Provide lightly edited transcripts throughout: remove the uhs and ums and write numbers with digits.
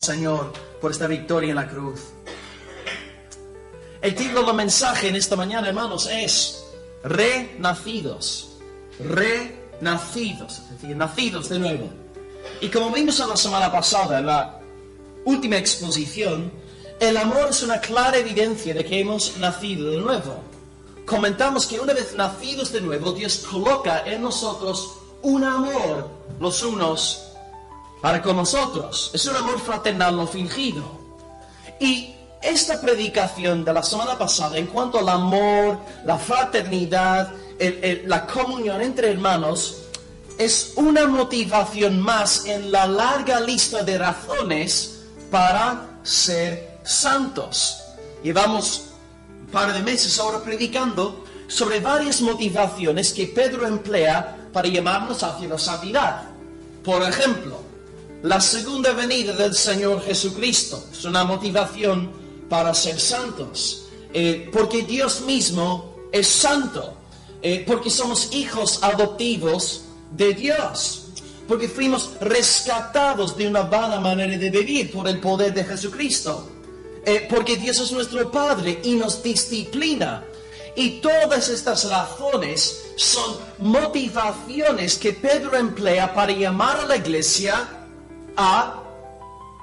Señor por esta victoria en la cruz. El título del mensaje en esta mañana, hermanos, es Renacidos. Renacidos, es decir, nacidos de nuevo. Y como vimos la semana pasada, en la última exposición, el amor es una clara evidencia de que hemos nacido de nuevo. Comentamos que una vez nacidos de nuevo, Dios coloca en nosotros un amor los unos para con nosotros. Es un amor fraternal no fingido. Y esta predicación de la semana pasada en cuanto al amor, la fraternidad, la comunión entre hermanos, es una motivación más en la larga lista de razones para ser santos. Llevamos un par de meses ahora predicando sobre varias motivaciones que Pedro emplea para llamarnos hacia la santidad. Por ejemplo, la segunda venida del Señor Jesucristo es una motivación para ser santos, porque Dios mismo es santo, porque somos hijos adoptivos de Dios, porque fuimos rescatados de una vana manera de vivir por el poder de Jesucristo, porque Dios es nuestro Padre y nos disciplina. Y todas estas razones son motivaciones que Pedro emplea para llamar a la iglesia a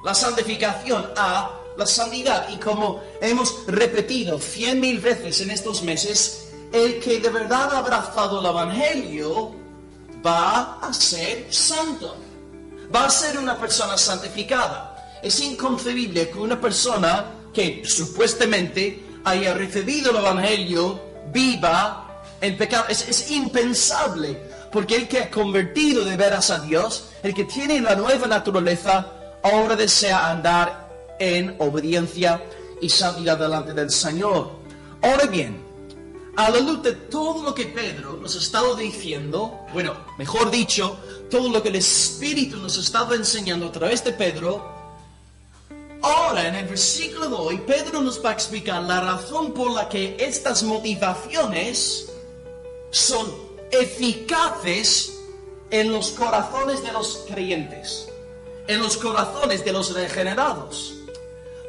la santificación, a la santidad. Y como hemos repetido 100,000 veces en estos meses, el que de verdad ha abrazado el Evangelio va a ser santo, va a ser una persona santificada. Es inconcebible que una persona que supuestamente haya recibido el Evangelio viva en pecado. Es impensable, porque el que ha convertido de veras a Dios, el que tiene la nueva naturaleza, ahora desea andar en obediencia y santidad delante del Señor. Ahora bien, a la luz de todo lo que Pedro nos ha estado diciendo, bueno, mejor dicho, todo lo que el Espíritu nos ha estado enseñando a través de Pedro, ahora en el versículo de hoy, Pedro nos va a explicar la razón por la que estas motivaciones son eficaces en los corazones de los creyentes, en los corazones de los regenerados.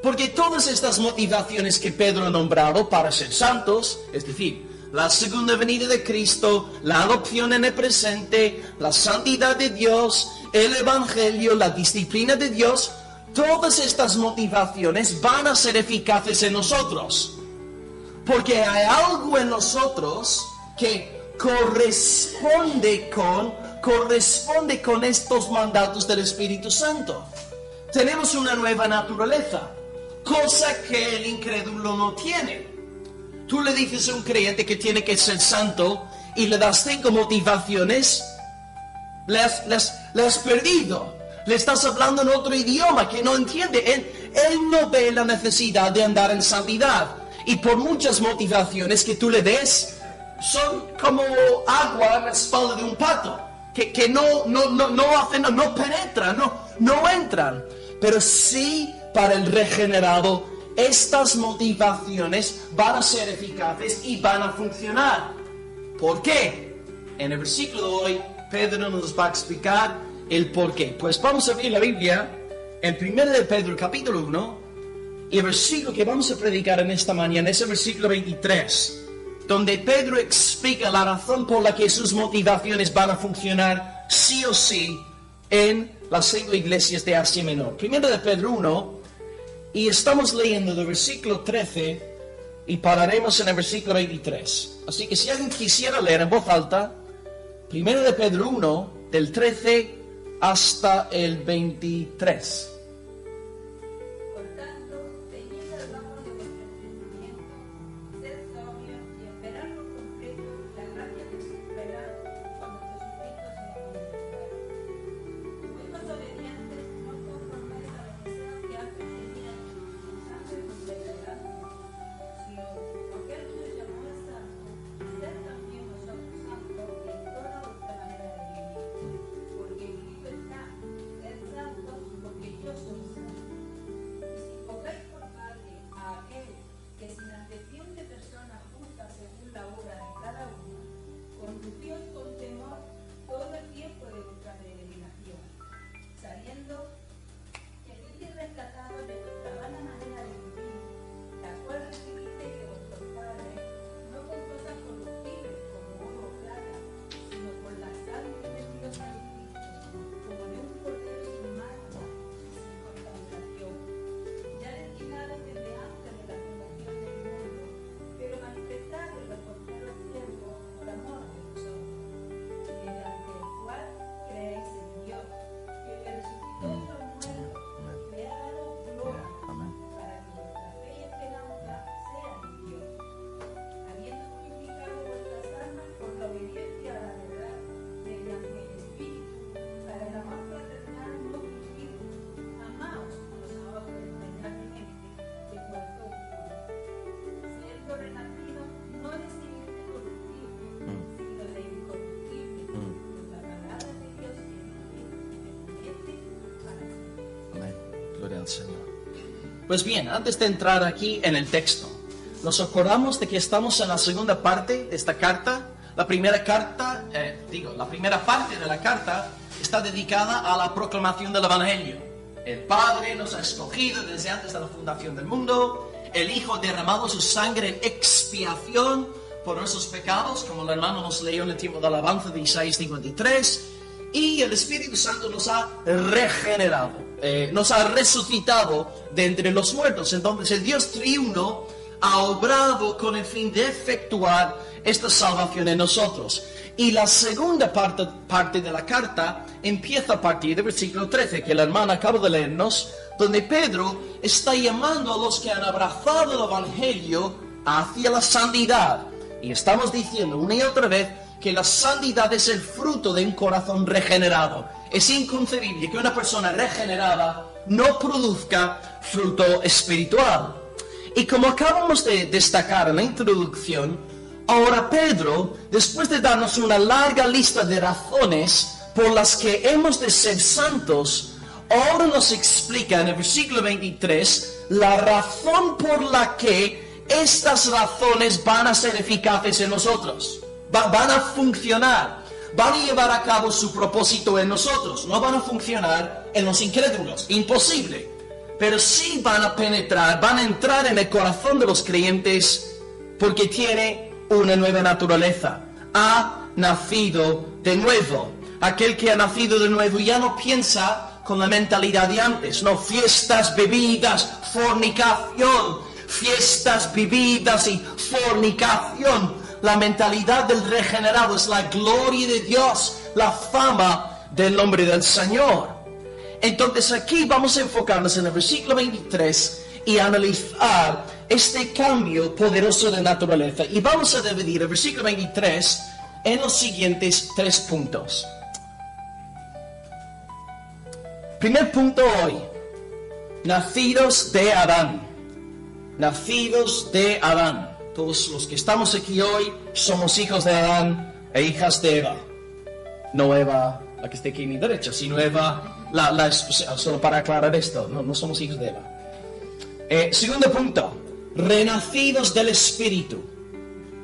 Porque todas estas motivaciones que Pedro ha nombrado para ser santos, es decir, la segunda venida de Cristo, la adopción en el presente, la santidad de Dios, el Evangelio, la disciplina de Dios, todas estas motivaciones van a ser eficaces en nosotros. Porque hay algo en nosotros que corresponde con estos mandatos del Espíritu Santo. Tenemos una nueva naturaleza, cosa que el incrédulo no tiene. Tú le dices a un creyente que tiene que ser santo y le das 5 motivaciones, le has perdido. Le estás hablando en otro idioma que no entiende. Él no ve la necesidad de andar en santidad. Y por muchas motivaciones que tú le des, son como agua en la espalda de un pato, que no hacen, no penetran, no entran. Pero sí, para el regenerado, estas motivaciones van a ser eficaces y van a funcionar. ¿Por qué? En el versículo de hoy, Pedro nos va a explicar el por qué. Pues vamos a abrir la Biblia en 1 de Pedro capítulo 1, y el versículo que vamos a predicar en esta mañana es el versículo 23, donde Pedro explica la razón por la que sus motivaciones van a funcionar sí o sí en las 5 iglesias de Asia Menor. 1 de Pedro 1, y estamos leyendo del versículo 13 y pararemos en el versículo 23. Así que si alguien quisiera leer en voz alta, 1 de Pedro 1, del 13 hasta el 23. Por tanto, ceñid al ramo de vuestro entendimiento, sed sobrios y esperad por completo la gracia que se espera cuando Jesucristo se manifestará. Fuimos obedientes no conformes a los deseos que antes tenían antes de llegar, sino porque Él nos llamó a santo, sed también vosotros santos en toda vuestra manera de vivir. Porque escrito está, sed santos, porque yo del Señor. Pues bien, antes de entrar aquí en el texto, nos acordamos de que estamos en la segunda parte de esta carta. La primera parte de la carta está dedicada a la proclamación del Evangelio. El Padre nos ha escogido desde antes de la fundación del mundo. El Hijo ha derramado su sangre en expiación por nuestros pecados, como el hermano nos leyó en el tiempo de alabanza de Isaías 53. Y el Espíritu Santo nos ha regenerado, nos ha resucitado de entre los muertos. Entonces el Dios triuno ha obrado con el fin de efectuar esta salvación en nosotros. Y la segunda parte de la carta empieza a partir del versículo 13, que el hermano acaba de leernos, donde Pedro está llamando a los que han abrazado el Evangelio hacia la santidad. Y estamos diciendo una y otra vez que la santidad es el fruto de un corazón regenerado. Es inconcebible que una persona regenerada no produzca fruto espiritual. Y como acabamos de destacar en la introducción, ahora Pedro, después de darnos una larga lista de razones por las que hemos de ser santos, ahora nos explica en el versículo 23 la razón por la que estas razones van a ser eficaces en nosotros. Van a funcionar, van a llevar a cabo su propósito en nosotros. No van a funcionar en los incrédulos, imposible. Pero sí van a penetrar, van a entrar en el corazón de los creyentes porque tiene una nueva naturaleza. Ha nacido de nuevo. Aquel que ha nacido de nuevo ya no piensa con la mentalidad de antes. No, fiestas, bebidas, fornicación. Fiestas, bebidas y fornicación. La mentalidad del regenerado es la gloria de Dios, la fama del nombre del Señor. Entonces aquí vamos a enfocarnos en el versículo 23 y analizar este cambio poderoso de naturaleza. Y vamos a dividir el versículo 23 en los siguientes 3 puntos. Primer punto hoy: nacidos de Adán. Nacidos de Adán. Todos los que estamos aquí hoy somos hijos de Adán e hijas de Eva. No Eva, la que esté aquí a mi derecha, sino Eva, solo para aclarar esto, no somos hijos de Eva. Segundo punto: renacidos del Espíritu.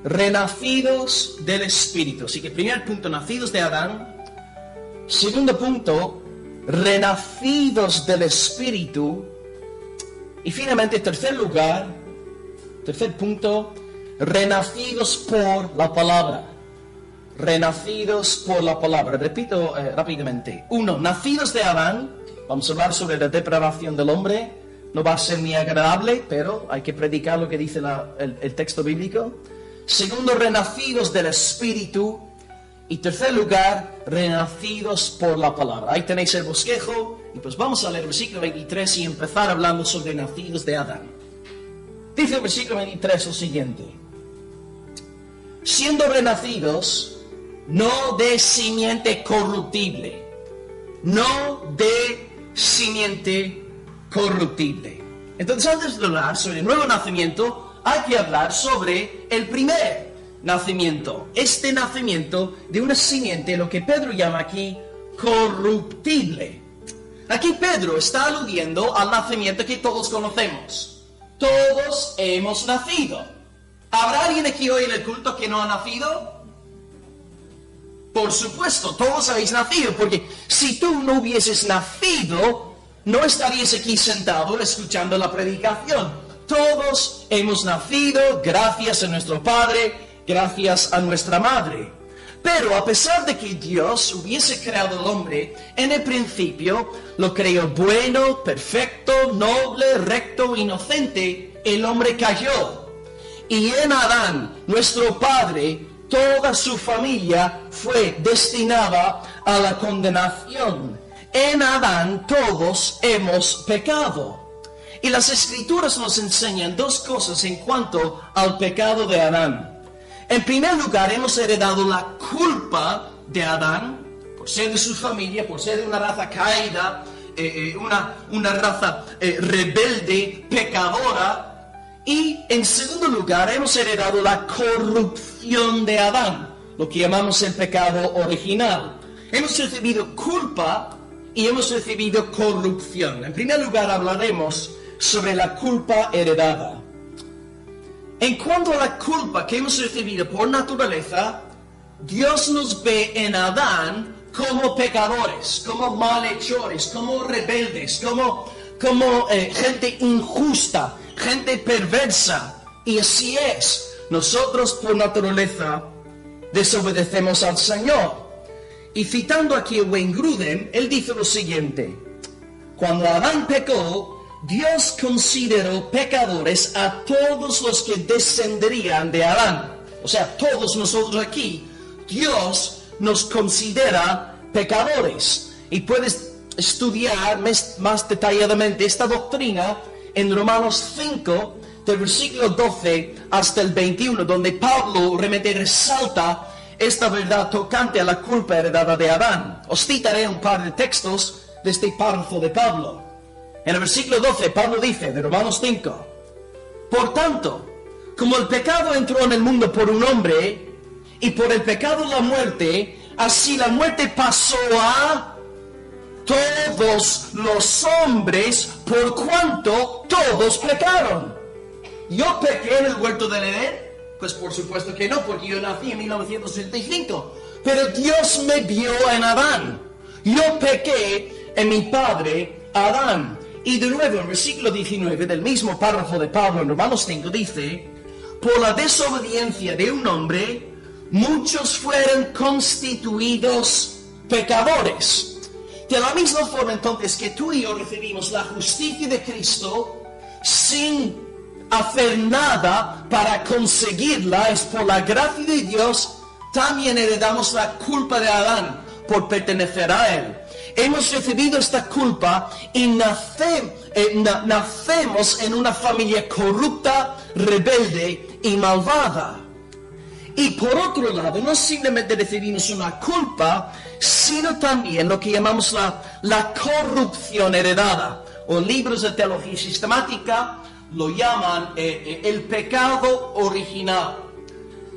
Renacidos del Espíritu. Así que primer punto, nacidos de Adán. Segundo punto, renacidos del Espíritu. Y finalmente, tercer punto, renacidos por la palabra. Renacidos por la palabra. Repito rápidamente. 1. Nacidos de Adán. Vamos a hablar sobre la depravación del hombre. No va a ser muy agradable, pero hay que predicar lo que dice el texto bíblico. Segundo, renacidos del Espíritu. Y tercer lugar, renacidos por la palabra. Ahí tenéis el bosquejo. Y pues vamos a leer el versículo 23 y empezar hablando sobre nacidos de Adán. Dice el versículo 23 lo siguiente: siendo renacidos, no de simiente corruptible, no de simiente corruptible. Entonces, antes de hablar sobre el nuevo nacimiento, hay que hablar sobre el primer nacimiento. Este nacimiento de una simiente, lo que Pedro llama aquí corruptible. Aquí Pedro está aludiendo al nacimiento que todos conocemos. Todos hemos nacido. ¿Habrá alguien aquí hoy en el culto que no ha nacido? Por supuesto, todos habéis nacido, porque si tú no hubieses nacido, no estarías aquí sentado escuchando la predicación. Todos hemos nacido gracias a nuestro Padre, gracias a nuestra Madre. Pero a pesar de que Dios hubiese creado al hombre, en el principio lo creó bueno, perfecto, noble, recto, inocente, el hombre cayó. Y en Adán, nuestro Padre, toda su familia fue destinada a la condenación. En Adán todos hemos pecado. Y las Escrituras nos enseñan dos cosas en cuanto al pecado de Adán. En primer lugar, hemos heredado la culpa de Adán, por ser de su familia, por ser de una raza caída, una raza rebelde, pecadora. Y en segundo lugar, hemos heredado la corrupción de Adán, lo que llamamos el pecado original. Hemos recibido culpa y hemos recibido corrupción. En primer lugar hablaremos sobre la culpa heredada. En cuanto a la culpa que hemos recibido por naturaleza, Dios nos ve en Adán como pecadores, como malhechores, como rebeldes, como gente injusta, gente perversa. Y así es, nosotros por naturaleza desobedecemos al Señor. Y citando aquí a Wayne Grudem, él dice lo siguiente: cuando Adán pecó, Dios consideró pecadores a todos los que descenderían de Adán. O sea, todos nosotros aquí, Dios nos considera pecadores. Y puedes estudiar más detalladamente esta doctrina en Romanos 5, del versículo 12 hasta el 21, donde Pablo realmente resalta esta verdad tocante a la culpa heredada de Adán. Os citaré un par de textos de este párrafo de Pablo. En el versículo 12, Pablo dice, de Romanos 5, por tanto, como el pecado entró en el mundo por un hombre, y por el pecado la muerte, así la muerte pasó a todos los hombres, por cuanto todos pecaron. ¿Yo pequé en el huerto del Edén? Pues por supuesto que no, porque yo nací en 1965. Pero Dios me vio en Adán. Yo pequé en mi padre Adán. Y de nuevo, en el versículo 19 del mismo párrafo de Pablo en Romanos 5 dice, por la desobediencia de un hombre, muchos fueron constituidos pecadores. De la misma forma entonces que tú y yo recibimos la justicia de Cristo sin hacer nada para conseguirla, es por la gracia de Dios, también heredamos la culpa de Adán por pertenecer a él. Hemos recibido esta culpa y nacemos en una familia corrupta, rebelde y malvada. Y por otro lado, no simplemente recibimos una culpa, sino también lo que llamamos la corrupción heredada. O libros de teología sistemática lo llaman el pecado original.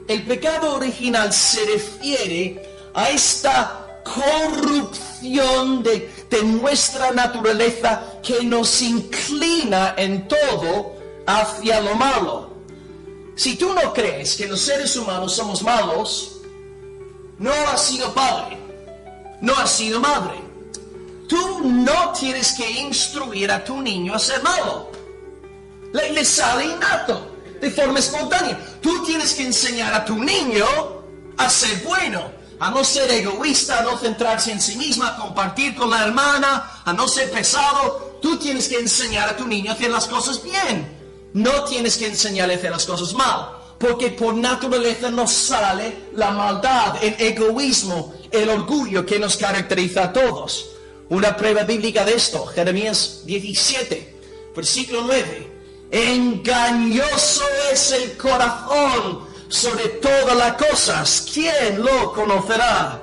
El pecado original se refiere a esta corrupción de nuestra naturaleza que nos inclina en todo hacia lo malo. Si tú no crees que los seres humanos somos malos, no has sido padre, no has sido madre. Tú no tienes que instruir a tu niño a ser malo. Le sale innato, de forma espontánea. Tú tienes que enseñar a tu niño a ser bueno, a no ser egoísta, a no centrarse en sí misma, a compartir con la hermana, a no ser pesado. Tú tienes que enseñar a tu niño a hacer las cosas bien. No tienes que enseñarle a hacer las cosas mal, porque por naturaleza nos sale la maldad, el egoísmo, el orgullo que nos caracteriza a todos. Una prueba bíblica de esto, Jeremías 17, versículo 9. Engañoso es el corazón sobre todas las cosas, ¿quién lo conocerá?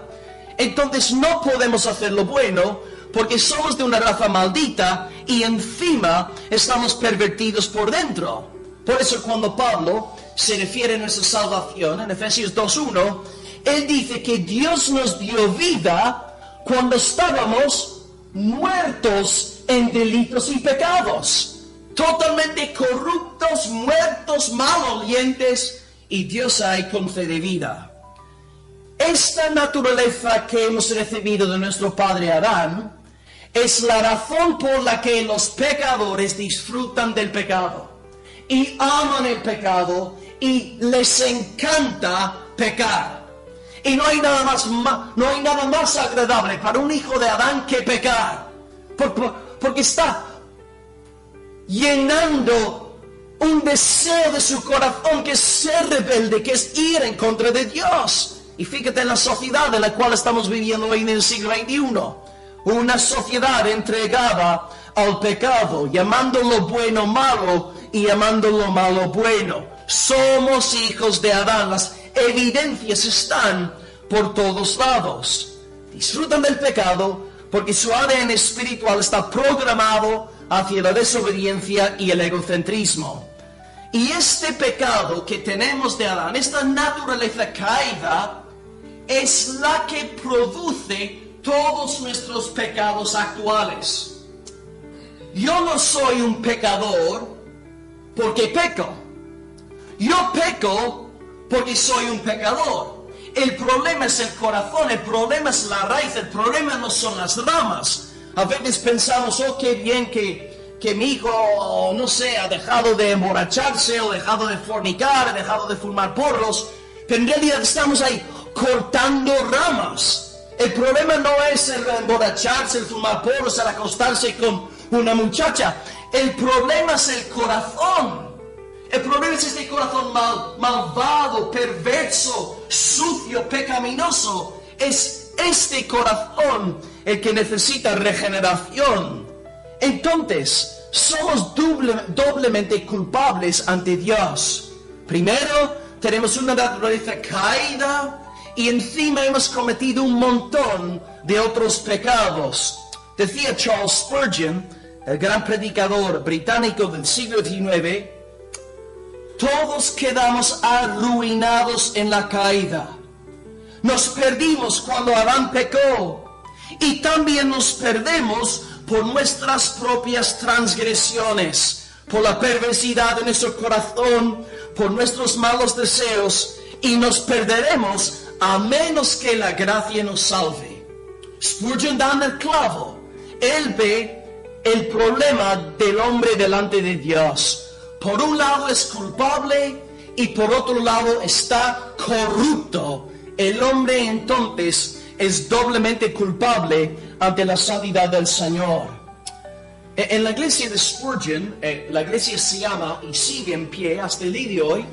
Entonces no podemos hacer lo bueno porque somos de una raza maldita y encima estamos pervertidos por dentro. Por eso cuando Pablo se refiere a nuestra salvación en Efesios 2:1, él dice que Dios nos dio vida cuando estábamos muertos en delitos y pecados. Totalmente corruptos, muertos, malolientes, y Dios ahí concede vida. Esta naturaleza que hemos recibido de nuestro padre Adán es la razón por la que los pecadores disfrutan del pecado y aman el pecado y les encanta pecar. Y no hay nada más agradable para un hijo de Adán que pecar, porque está llenando un deseo de su corazón que es ser rebelde, que es ir en contra de Dios. Y fíjate en la sociedad en la cual estamos viviendo hoy en el siglo XXI. Una sociedad entregada al pecado, llamando lo bueno malo y llamando lo malo bueno. Somos hijos de Adán. Las evidencias están por todos lados. Disfrutan del pecado porque su ADN espiritual está programado hacia la desobediencia y el egocentrismo. Y este pecado que tenemos de Adán, esta naturaleza caída, es la que produce todos nuestros pecados actuales. Yo no soy un pecador porque peco. Yo peco porque soy un pecador. El problema es el corazón, el problema es la raíz, el problema no son las ramas. A veces pensamos, oh, qué bien que mi hijo, no sé, ha dejado de emborracharse, o dejado de fornicar, ha dejado de fumar porros, pero en realidad estamos ahí cortando ramas. El problema no es el emborracharse, el fumar porros, el acostarse con una muchacha. El problema es el corazón. El problema es este corazón malvado, perverso, sucio, pecaminoso. Es este corazón el que necesita regeneración. Entonces, somos doblemente culpables ante Dios. Primero, tenemos una naturaleza caída y encima hemos cometido un montón de otros pecados. Decía Charles Spurgeon, el gran predicador británico del siglo XIX, todos quedamos arruinados en la caída. Nos perdimos cuando Adán pecó y también nos perdemos por nuestras propias transgresiones, por la perversidad de nuestro corazón, por nuestros malos deseos, y nos perderemos a menos que la gracia nos salve. Spurgeon da en el clavo. Él ve el problema del hombre delante de Dios. Por un lado es culpable y por otro lado está corrupto. El hombre entonces es doblemente culpable ante la santidad del Señor. En la iglesia de Spurgeon, la iglesia se llama y sigue en pie hasta el día de hoy,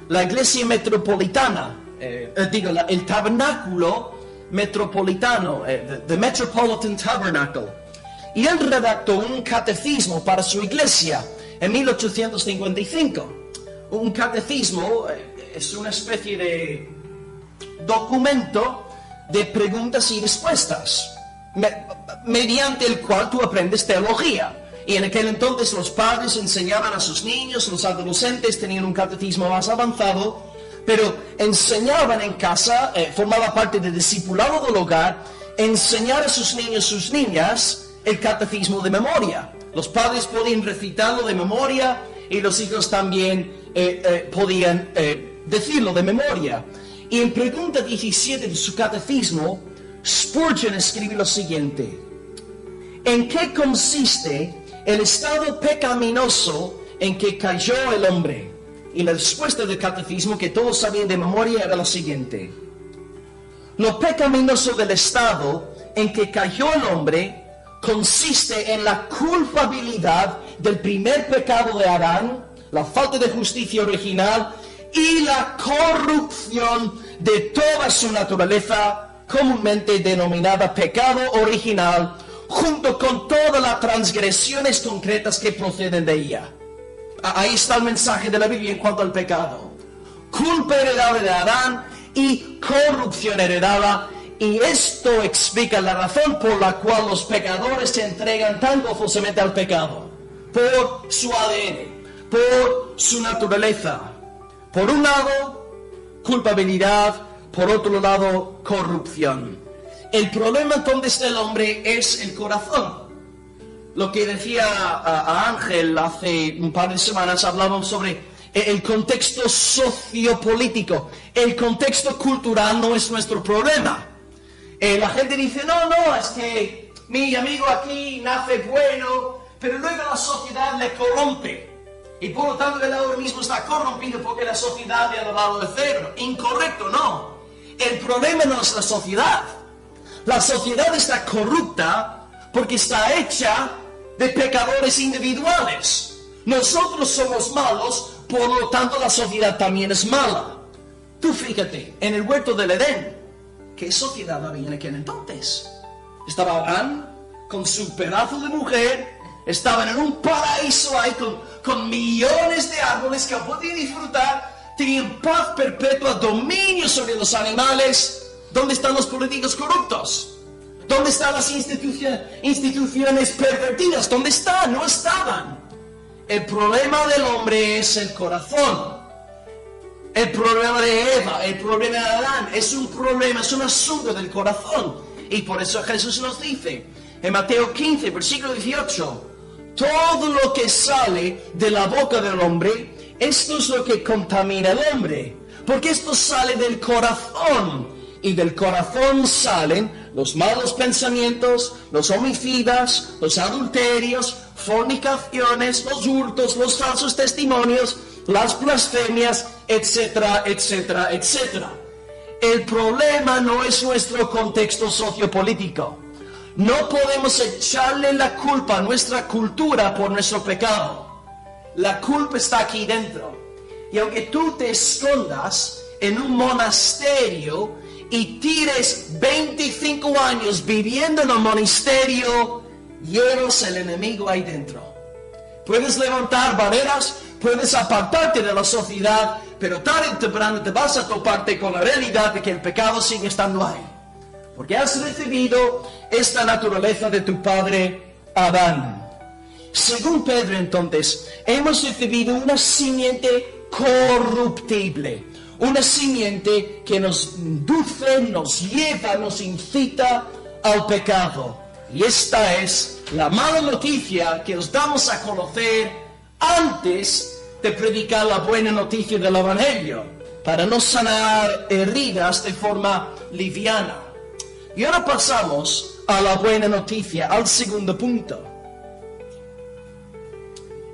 la iglesia metropolitana, el tabernáculo metropolitano, the Metropolitan Tabernacle. Y él redactó un catecismo para su iglesia en 1855. Un catecismo es una especie de documento de preguntas y respuestas, mediante el cual tú aprendes teología. Y en aquel entonces los padres enseñaban a sus niños, los adolescentes tenían un catecismo más avanzado, pero enseñaban en casa, formaba parte del discipulado del hogar, enseñar a sus niños, sus niñas, el catecismo de memoria. Los padres podían recitarlo de memoria y los hijos también podían decirlo de memoria. Y en pregunta 17 de su catecismo, Spurgeon escribe lo siguiente: ¿en qué consiste el estado pecaminoso en que cayó el hombre? Y la respuesta del catecismo, que todos sabían de memoria, era la siguiente: lo pecaminoso del estado en que cayó el hombre consiste en la culpabilidad del primer pecado de Adán, la falta de justicia original y la corrupción de toda su naturaleza, comúnmente denominada pecado original, junto con todas las transgresiones concretas que proceden de ella. Ahí está el mensaje de la Biblia en cuanto al pecado. Culpa heredada de Adán y corrupción heredada. Y esto explica la razón por la cual los pecadores se entregan tan gozosamente al pecado. Por su ADN, por su naturaleza. Por un lado, culpabilidad. Por otro lado, corrupción. El problema entonces del hombre es el corazón. Lo que decía a Ángel hace un par de semanas, hablábamos sobre el contexto sociopolítico. El contexto cultural no es nuestro problema. La gente dice, no, es que mi amigo aquí nace bueno, pero luego la sociedad le corrompe. Y por lo tanto él ahora mismo está corrompido porque la sociedad le ha lavado el cerebro. Incorrecto, no. El problema no es la sociedad. La sociedad está corrupta porque está hecha de pecadores individuales. Nosotros somos malos, por lo tanto la sociedad también es mala. Tú fíjate, en el huerto del Edén, ¿qué sociedad había en aquel entonces? Estaba Adán con su pedazo de mujer, estaban en un paraíso ahí con millones de árboles que podían disfrutar, tenían paz perpetua, dominio sobre los animales. ¿Dónde están los políticos corruptos? ¿Dónde están las instituciones pervertidas? ¿Dónde están? No estaban. El problema del hombre es el corazón. El problema de Eva, el problema de Adán, es un problema, es un asunto del corazón. Y por eso Jesús nos dice, en Mateo 15, versículo 18, todo lo que sale de la boca del hombre, esto es lo que contamina al hombre. Porque esto sale del corazón. Y del corazón salen los malos pensamientos, los homicidas, los adulterios, fornicaciones, los hurtos, los falsos testimonios, las blasfemias, etcétera, etcétera, etcétera. El problema no es nuestro contexto sociopolítico. No podemos echarle la culpa a nuestra cultura por nuestro pecado. La culpa está aquí dentro. Y aunque tú te escondas en un monasterio y tires 25 años viviendo en un monasterio, llevas el enemigo ahí dentro. Puedes levantar barreras, puedes apartarte de la sociedad, pero tarde o temprano te vas a toparte con la realidad de que el pecado sigue estando ahí. Porque has recibido esta naturaleza de tu padre Adán. Según Pedro, entonces, hemos recibido una simiente corruptible. Una simiente que nos induce, nos lleva, nos incita al pecado. Y esta es la mala noticia que os damos a conocer antes de predicar la buena noticia del Evangelio, para no sanar heridas de forma liviana. Y ahora pasamos a la buena noticia, al segundo punto.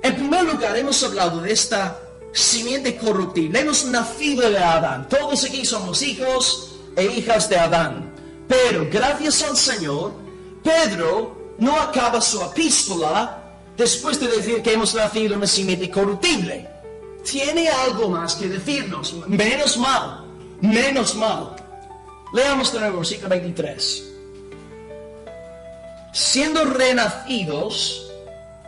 En primer lugar, hemos hablado de esta simiente corruptible. Hemos nacido de Adán. Todos aquí somos hijos e hijas de Adán. Pero gracias al Señor, Pedro no acaba su epístola después de decir que hemos nacido de una simiente corruptible. Tiene algo más que decirnos. Menos mal. Menos mal. Leamos de nuevo el versículo 23. Siendo renacidos,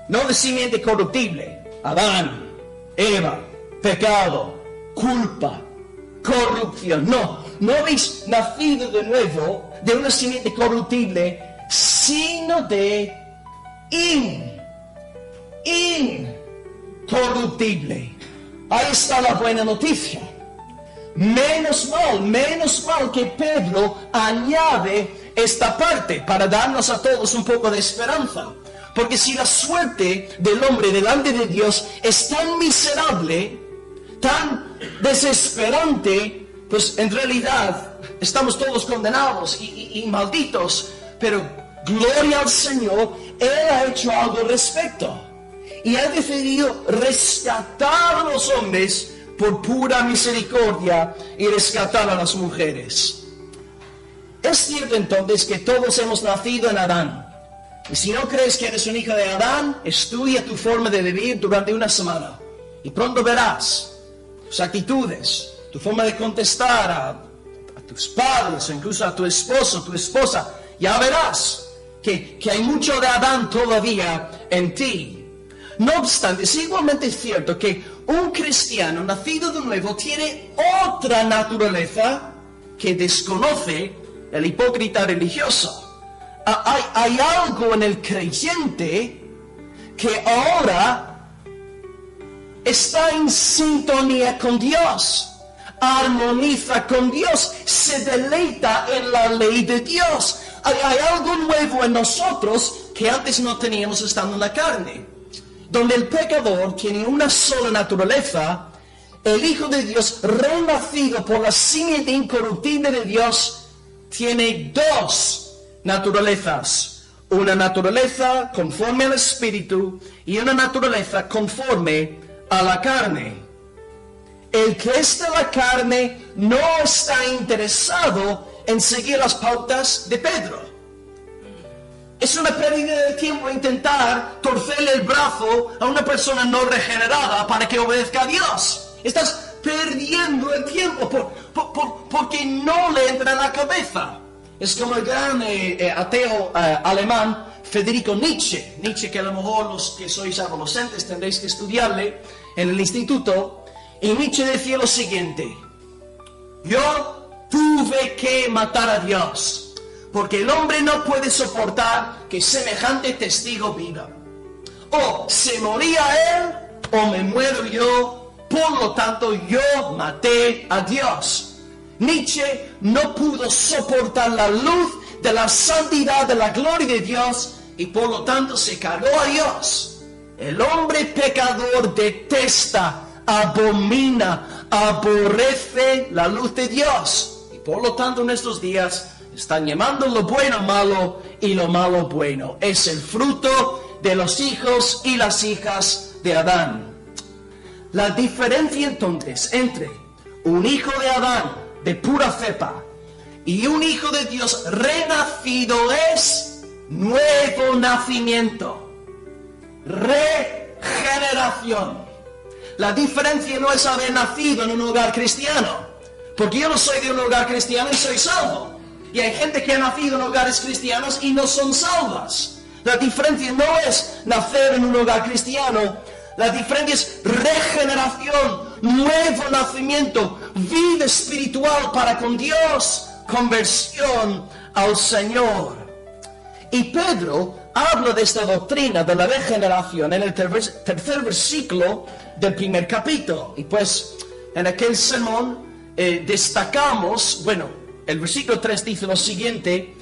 no de simiente corruptible, Adán, Eva, pecado, culpa, corrupción. No habéis nacido de nuevo de una simiente corruptible, sino de incorruptible. Ahí está la buena noticia. Menos mal que Pedro añade esta parte para darnos a todos un poco de esperanza. Porque si la suerte del hombre delante de Dios es tan miserable, tan desesperante, pues en realidad estamos todos condenados y malditos. Pero gloria al Señor, Él ha hecho algo al respecto. Y ha decidido rescatar a los hombres por pura misericordia y rescatar a las mujeres. Es cierto entonces que todos hemos nacido en Adán. Y si no crees que eres un hijo de Adán, estudia tu forma de vivir durante una semana. Y pronto verás tus actitudes, tu forma de contestar a tus padres o incluso a tu esposo, tu esposa. Ya verás que hay mucho de Adán todavía en ti. No obstante, es igualmente cierto que un cristiano nacido de nuevo tiene otra naturaleza que desconoce el hipócrita religioso. Hay algo en el creyente que ahora está en sintonía con Dios, armoniza con Dios, se deleita en la ley de Dios. Hay algo nuevo en nosotros que antes no teníamos estando en la carne. Donde el pecador tiene una sola naturaleza, el Hijo de Dios, renacido por la simiente incorruptible de Dios, tiene dos naturalezas. Una naturaleza conforme al Espíritu y una naturaleza conforme a la carne. El que es de la carne no está interesado en seguir las pautas de Pedro. Es una pérdida de tiempo intentar torcerle el brazo a una persona no regenerada para que obedezca a Dios. Estás perdiendo el tiempo porque no le entra en la cabeza. Es como el gran ateo alemán Friedrich Nietzsche. Nietzsche, que a lo mejor los que sois adolescentes tendréis que estudiarle en el instituto. Y Nietzsche decía lo siguiente: yo tuve que matar a Dios, porque el hombre no puede soportar que semejante testigo viva. O se moría él, o me muero yo, por lo tanto yo maté a Dios. Nietzsche no pudo soportar la luz de la santidad, de la gloria de Dios, y por lo tanto se cargó a Dios. El hombre pecador detesta, abomina, aborrece la luz de Dios. Y por lo tanto en estos días están llamando lo bueno malo y lo malo bueno. Es el fruto de los hijos y las hijas de Adán. La diferencia entonces entre un hijo de Adán de pura cepa y un hijo de Dios renacido es nuevo nacimiento, regeneración. La diferencia no es haber nacido en un hogar cristiano, porque yo no soy de un hogar cristiano y soy salvo. Y hay gente que ha nacido en hogares cristianos y no son salvas. La diferencia no es nacer en un hogar cristiano. La diferencia es regeneración, nuevo nacimiento, vida espiritual para con Dios, conversión al Señor. Y Pedro habla de esta doctrina de la regeneración en el tercer versículo del primer capítulo. Y pues en aquel sermón destacamos, el versículo 3 dice lo siguiente: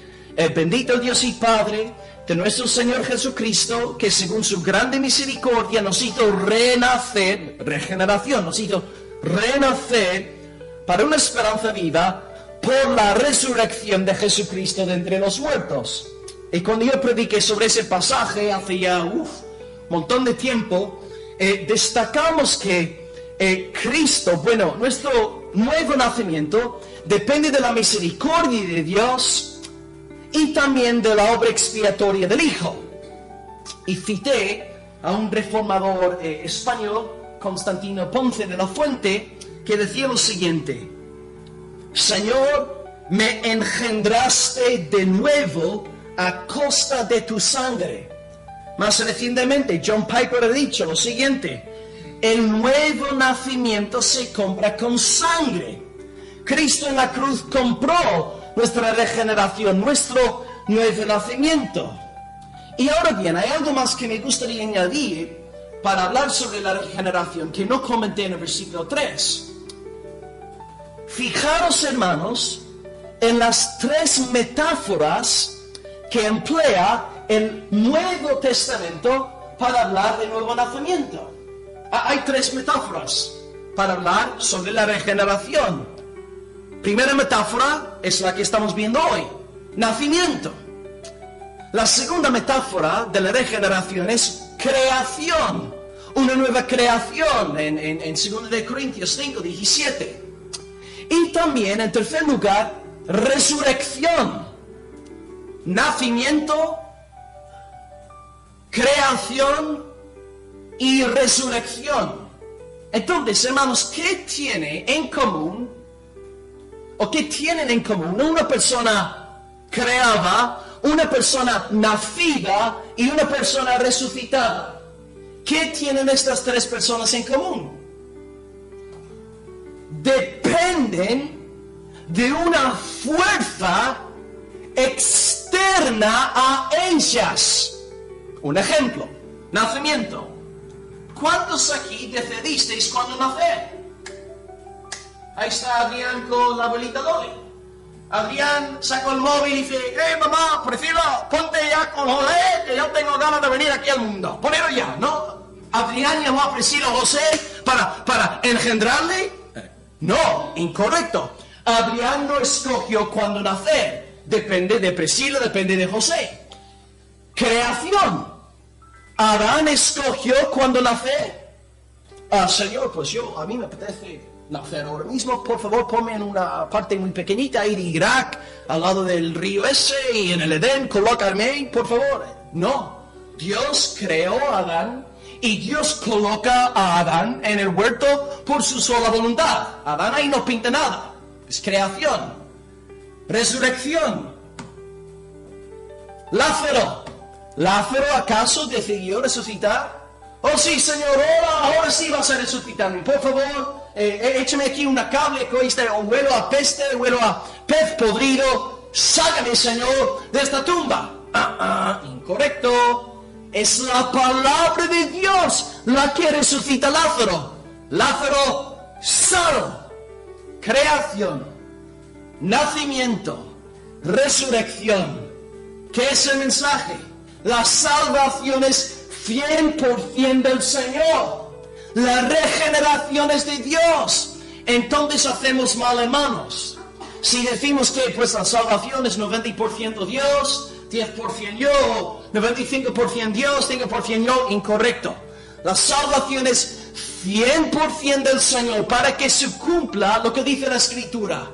bendito el Dios y Padre de nuestro Señor Jesucristo, que según su grande misericordia nos hizo renacer, regeneración, nos hizo renacer para una esperanza viva por la resurrección de Jesucristo de entre los muertos. Y cuando yo prediqué sobre ese pasaje hace ya un montón de tiempo, destacamos que Cristo, nuestro nuevo nacimiento depende de la misericordia de Dios y también de la obra expiatoria del Hijo. Y cité a un reformador español, Constantino Ponce de la Fuente, que decía lo siguiente: Señor, me engendraste de nuevo a costa de tu sangre. Más recientemente, John Piper ha dicho lo siguiente: el nuevo nacimiento se compra con sangre. Cristo en la cruz compró nuestra regeneración, nuestro nuevo nacimiento. Y ahora bien, hay algo más que me gustaría añadir para hablar sobre la regeneración que no comenté en el versículo 3. Fijaros, hermanos, en las tres metáforas que emplea el Nuevo Testamento para hablar de nuevo nacimiento. Hay tres metáforas para hablar sobre la regeneración. Primera metáfora es la que estamos viendo hoy: nacimiento. La segunda metáfora de la regeneración es creación, una nueva creación en 2 de Corintios 5:17. Y también, en tercer lugar, resurrección. Nacimiento, creación y resurrección. Entonces, hermanos, ¿qué tiene en común? ¿O qué tienen en común una persona creada, una persona nacida y una persona resucitada? ¿Qué tienen estas tres personas en común? Dependen de una fuerza externa a ellas. Un ejemplo: nacimiento. ¿Cuántos aquí decidisteis cuándo nacer? Ahí está Adrián con la abuelita Dolly. Adrián sacó el móvil y dice: mamá, Priscila, ponte ya con José, que yo tengo ganas de venir aquí al mundo. Ponelo ya, ¿no? Adrián llamó a Priscila o José para engendrarle. No, incorrecto. Adrián no escogió cuándo nacer. Depende de Priscila, depende de José. Creación. Adán escogió cuándo nacer. Señor, pues a mí me apetece nacer ahora mismo. Por favor, ponme en una parte muy pequeñita ahí de Irak, al lado del río ese, y en el Edén, colócame ahí, por favor. No, Dios creó a Adán, y Dios coloca a Adán en el huerto por su sola voluntad. Adán ahí no pinta nada. Es creación. Resurrección. Lázaro. ¿Lázaro acaso decidió resucitar? Oh sí, Señor, ahora sí vas a resucitarme. Por favor, échame aquí una cable que oíste, huelo a peste, huelo a pez podrido. Sácame, Señor, de esta tumba. Incorrecto. Es la palabra de Dios la que resucita a Lázaro. Lázaro sano. Creación. Nacimiento. resurrección. ¿Qué es el mensaje? La salvación es 100% del Señor. La regeneración es de Dios. Entonces hacemos mal, hermanos. Si decimos que pues la salvación es 90% Dios, 10% yo, 95% Dios, 5% yo, incorrecto. La salvación es 100% del Señor para que se cumpla lo que dice la Escritura,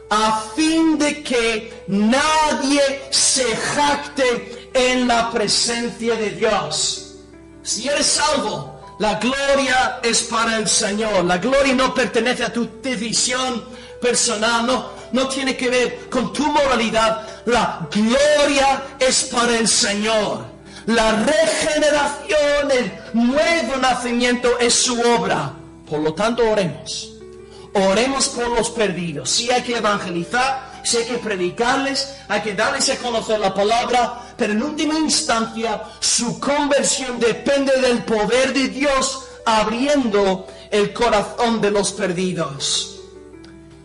a fin de que nadie se jacte en la presencia de Dios. Si eres salvo, la gloria es para el Señor. La gloria no pertenece a tu decisión personal, no tiene que ver con tu moralidad. La gloria es para el Señor. La regeneración, el nuevo nacimiento es su obra. Por lo tanto, oremos. Oremos por los perdidos. Si hay que evangelizar, si hay que predicarles, hay que darles a conocer la palabra, pero en última instancia su conversión depende del poder de Dios abriendo el corazón de los perdidos.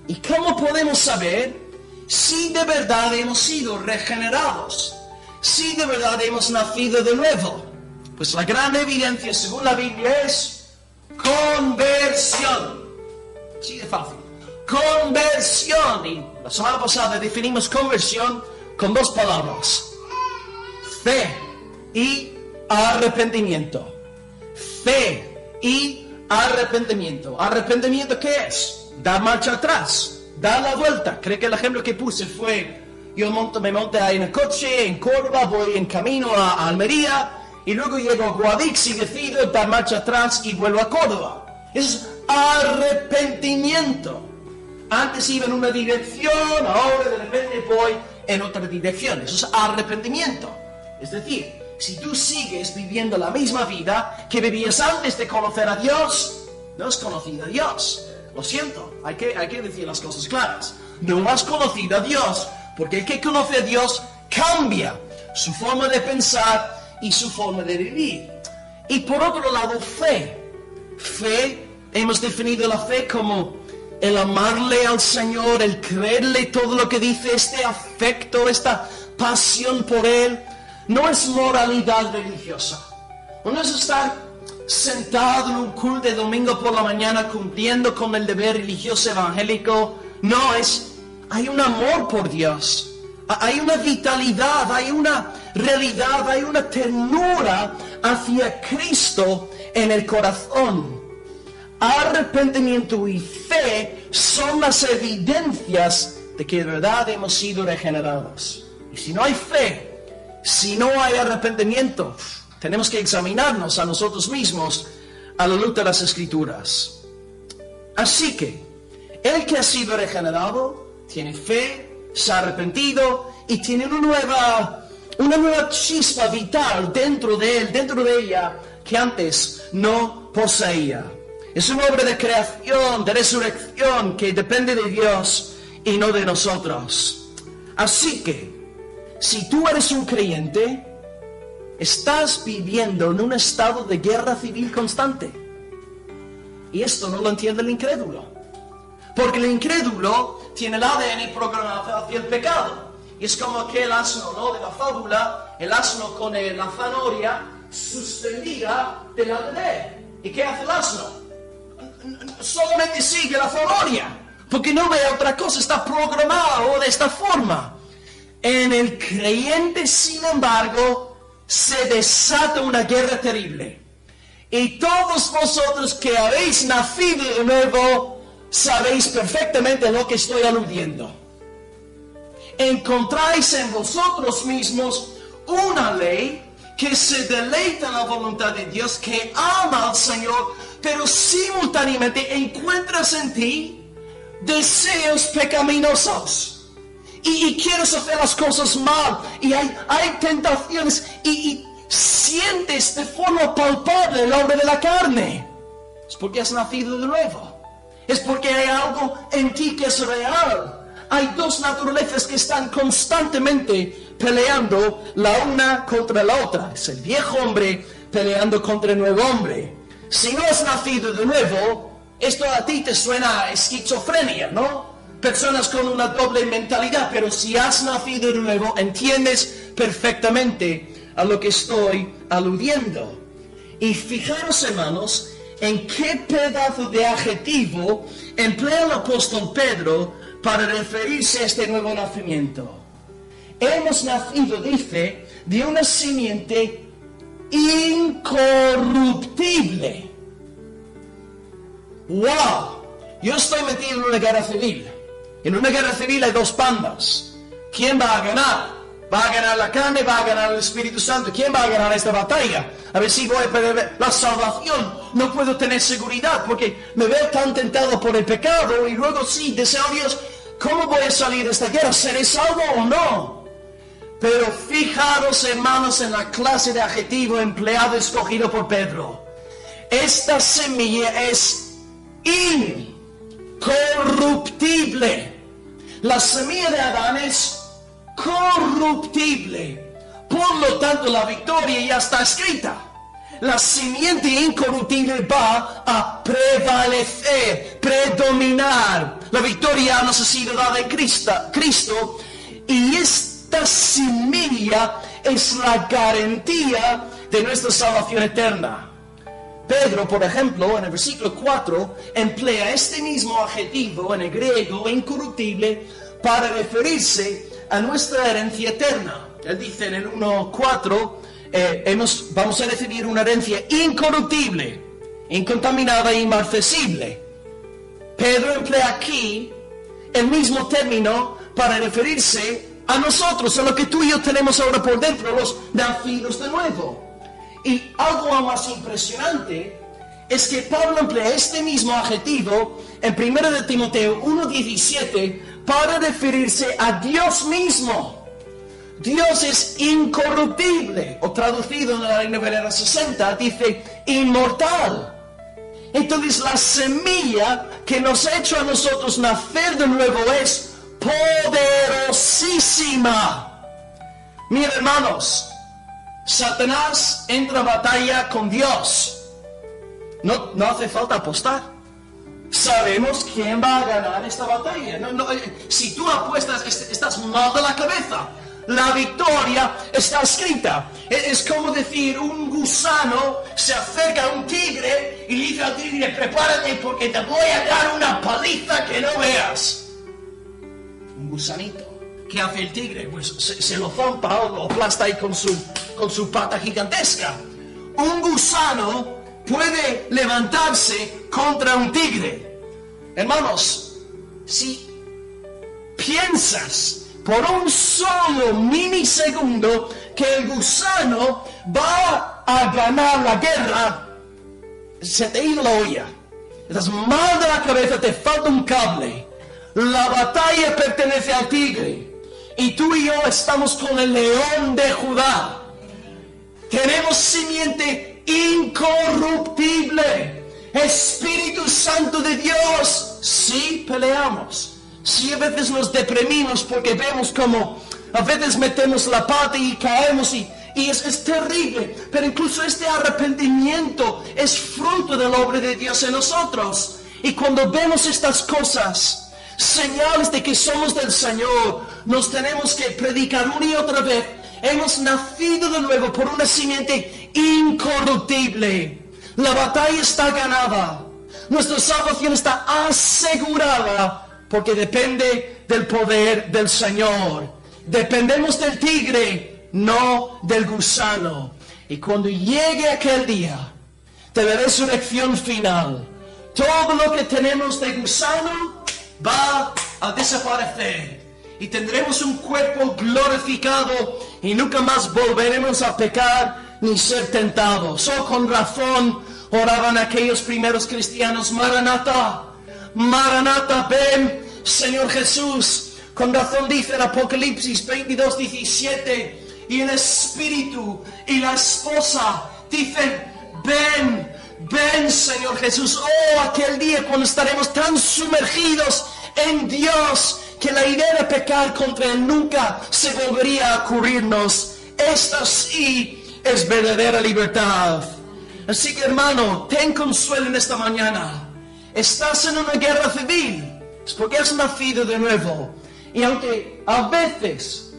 ¿Y cómo podemos saber si de verdad hemos sido regenerados? Si de verdad hemos nacido de nuevo. Pues la gran evidencia según la Biblia es conversión. Así de fácil. Conversión. Y la semana pasada definimos conversión con dos palabras: fe y arrepentimiento. Fe y arrepentimiento. ¿Arrepentimiento qué es? Dar marcha atrás, dar la vuelta. Creo que el ejemplo que puse fue: yo me monté ahí en el coche en Córdoba, voy en camino a Almería y luego llego a Guadix y decido dar marcha atrás y vuelvo a Córdoba. Eso es arrepentimiento. Antes iba en una dirección, ahora de repente voy en otra dirección. Eso es arrepentimiento. Es decir, si tú sigues viviendo la misma vida que vivías antes de conocer a Dios, no has conocido a Dios. Lo siento, hay que decir las cosas claras. No has conocido a Dios, porque el que conoce a Dios cambia su forma de pensar y su forma de vivir. Y por otro lado, fe. Fe, hemos definido la fe como el amarle al Señor, el creerle todo lo que dice, este afecto, esta pasión por Él. No es moralidad religiosa. No es estar sentado en un culto de domingo por la mañana cumpliendo con el deber religioso evangélico. No, hay un amor por Dios. Hay una vitalidad, hay una realidad, hay una ternura hacia Cristo en el corazón. Arrepentimiento y fe son las evidencias de que de verdad hemos sido regenerados. Y si no hay fe, si no hay arrepentimiento, tenemos que examinarnos a nosotros mismos a la luz de las Escrituras. Así que, el que ha sido regenerado tiene fe, se ha arrepentido y tiene una nueva chispa vital dentro de él, dentro de ella, que antes no poseía. Es una obra de creación, de resurrección, que depende de Dios y no de nosotros. Así que, si tú eres un creyente, estás viviendo en un estado de guerra civil constante. Y esto no lo entiende el incrédulo. Porque el incrédulo tiene el ADN programado hacia el pecado. Y es como aquel asno, ¿no?, de la fábula, el asno con la zanahoria suspendida del bebé. ¿Y qué hace el asno? Solamente sigue la zanahoria, porque no ve otra cosa, está programado de esta forma. En el creyente, sin embargo, se desata una guerra terrible. Y todos vosotros que habéis nacido de nuevo, sabéis perfectamente a lo que estoy aludiendo. Encontráis en vosotros mismos una ley que se deleita en la voluntad de Dios, que ama al Señor, pero simultáneamente encuentras en ti deseos pecaminosos. Y quieres hacer las cosas mal, y hay tentaciones, y sientes de forma palpable el hombre de la carne. Es porque has nacido de nuevo. Es porque hay algo en ti que es real. Hay dos naturalezas que están constantemente peleando la una contra la otra. Es el viejo hombre peleando contra el nuevo hombre. Si no has nacido de nuevo, esto a ti te suena a esquizofrenia, ¿no? personas con una doble mentalidad, pero si has nacido de nuevo, entiendes perfectamente a lo que estoy aludiendo. Y fijaros, hermanos, en qué pedazo de adjetivo emplea el apóstol Pedro para referirse a este nuevo nacimiento. Hemos nacido, dice, de una simiente incorruptible. ¡Wow! Yo estoy metido en una guerra civil. En una guerra civil hay dos bandas. ¿Quién va a ganar? ¿Va a ganar la carne? ¿Va a ganar el Espíritu Santo? ¿Quién va a ganar esta batalla? A ver si voy a perder la salvación. No puedo tener seguridad porque me veo tan tentado por el pecado y luego sí, deseo a Dios, ¿cómo voy a salir de esta guerra? ¿Seré salvo o no? Pero fijaros, hermanos, en la clase de adjetivo empleado escogido por Pedro. Esta semilla es incorruptible. La semilla de Adán es corruptible. Por lo tanto, la victoria ya está escrita. La simiente incorruptible va a prevalecer, predominar. La victoria nos ha sido dada en Cristo. Y esta semilla es la garantía de nuestra salvación eterna. Pedro, por ejemplo, en el versículo 4, emplea este mismo adjetivo en el griego, incorruptible, para referirse a nuestra herencia eterna. Él dice en el 1:4, vamos a recibir una herencia incorruptible, incontaminada e inmarcesible. Pedro emplea aquí el mismo término para referirse a nosotros, a lo que tú y yo tenemos ahora por dentro, los nacidos de nuevo. Y algo más impresionante es que Pablo emplea este mismo adjetivo en 1 de Timoteo 1:17 para referirse a Dios mismo. Dios es incorruptible, o traducido en la Reina Valera 60, dice inmortal. Entonces la semilla que nos ha hecho a nosotros nacer de nuevo es poderosísima. Miren, hermanos, Satanás entra a batalla con Dios. No hace falta apostar. Sabemos quién va a ganar esta batalla. Si tú apuestas, estás mal de la cabeza. La victoria está escrita. Es como decir, un gusano se acerca a un tigre y le dice al tigre, prepárate porque te voy a dar una paliza que no veas. Un gusanito. ¿Qué hace el tigre? Pues se lo zampa o lo aplasta ahí con su pata gigantesca. Un gusano puede levantarse contra un tigre. Hermanos, si piensas por un solo minisegundo que el gusano va a ganar la guerra, se te ha ido la olla. Estás mal de la cabeza, te falta un cable. La batalla pertenece al tigre. Y tú y yo estamos con el león de Judá. Tenemos simiente incorruptible. Espíritu Santo de Dios. Sí peleamos. Sí a veces nos deprimimos porque vemos como a veces metemos la pata y caemos y es terrible. Pero incluso este arrepentimiento es fruto de la obra de Dios en nosotros. Y cuando vemos estas cosas, señales de que somos del Señor, nos tenemos que predicar una y otra vez. Hemos nacido de nuevo por una simiente incorruptible. La batalla está ganada. Nuestra salvación está asegurada porque depende del poder del Señor. Dependemos del tigre, no del gusano. Y cuando llegue aquel día de la resurrección final, todo lo que tenemos de gusano va a desaparecer y tendremos un cuerpo glorificado y nunca más volveremos a pecar ni ser tentados. Con razón oraban aquellos primeros cristianos, Maranatha, Maranatha, ven Señor Jesús. Con razón dice el Apocalipsis 22:17, y el Espíritu y la esposa dicen, ven, ven Señor Jesús. Aquel día cuando estaremos tan sumergidos en Dios que la idea de pecar contra Él nunca se volvería a ocurrirnos. Esta sí es verdadera libertad. Así que hermano, ten consuelo en esta mañana. Estás en una guerra civil, Es porque has nacido de nuevo. Y aunque a veces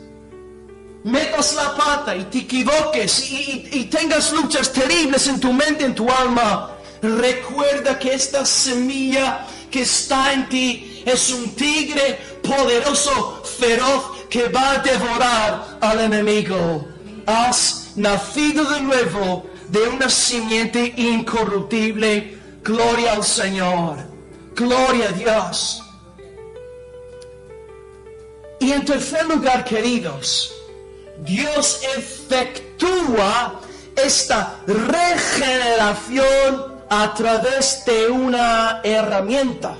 metas la pata y te equivoques y tengas luchas terribles en tu mente, en tu alma, recuerda que esta semilla que está en ti es un tigre poderoso, feroz, que va a devorar al enemigo. Has nacido de nuevo de una simiente incorruptible. Gloria al Señor. Gloria a Dios. Y en tercer lugar, queridos, Dios efectúa esta regeneración a través de una herramienta,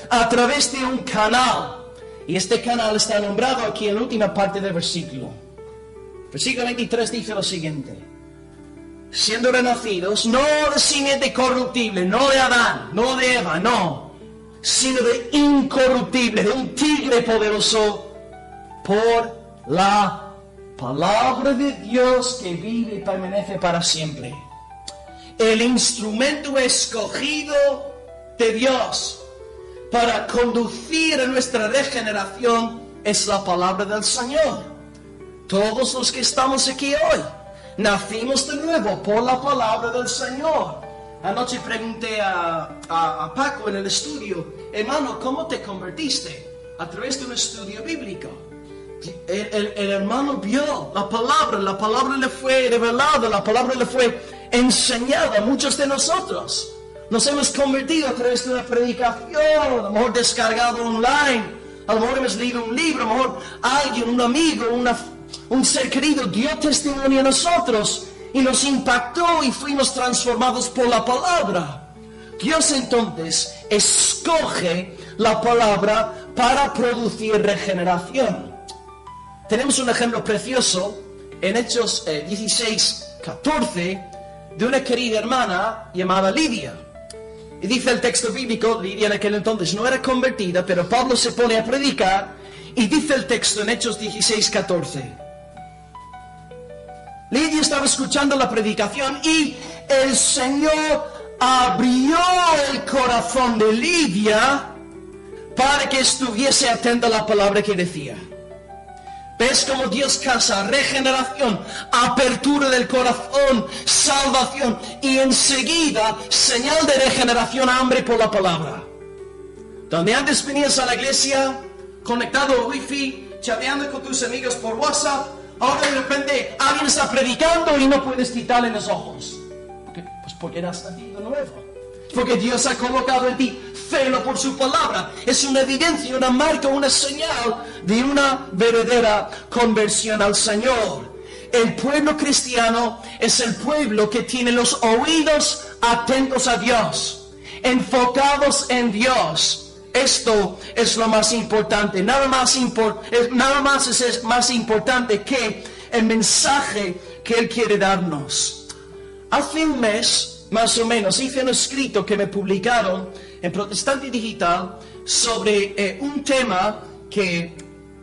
a través de un canal. Y este canal está nombrado aquí en la última parte del versículo. Versículo 23 dice lo siguiente: siendo renacidos, no de simiente corruptible, no de Adán, no de Eva, no, sino de incorruptible, de un tigre poderoso, por la palabra de Dios que vive y permanece para siempre. El instrumento escogido de Dios para conducir a nuestra regeneración es la palabra del Señor. Todos los que estamos aquí hoy nacimos de nuevo por la palabra del Señor. Anoche pregunté a Paco en el estudio: hermano, ¿cómo te convertiste? A través de un estudio bíblico. El hermano vio la palabra le fue revelada, la palabra le fue enseñada a muchos de nosotros. Nos hemos convertido a través de una predicación, a lo mejor descargado online, a lo mejor hemos leído un libro, a lo mejor alguien, un amigo, un ser querido dio testimonio a nosotros y nos impactó y fuimos transformados por la palabra. Dios entonces escoge la palabra para producir regeneración. Tenemos un ejemplo precioso en Hechos 16:14 de una querida hermana llamada Lidia. Y dice el texto bíblico, Lidia en aquel entonces no era convertida, pero Pablo se pone a predicar y dice el texto en Hechos 16:14. Lidia estaba escuchando la predicación y el Señor abrió el corazón de Lidia para que estuviese atenta a la palabra que decía. ¿Ves cómo Dios casa regeneración, apertura del corazón, salvación y enseguida señal de regeneración, hambre por la palabra? Donde antes venías a la iglesia conectado al wifi, chateando con tus amigos por WhatsApp, ahora de repente alguien está predicando y no puedes quitarle los ojos. ¿Por qué? Pues porque eras nacido nuevo. Porque Dios ha colocado en ti celo por su palabra. Es una evidencia, una marca, una señal de una verdadera conversión al Señor. El pueblo cristiano es el pueblo que tiene los oídos atentos a Dios, enfocados en Dios. Esto es lo más importante. Nada más es más importante que el mensaje que Él quiere darnos. Hace un mes, más o menos, hice un escrito que me publicaron en Protestante Digital sobre un tema que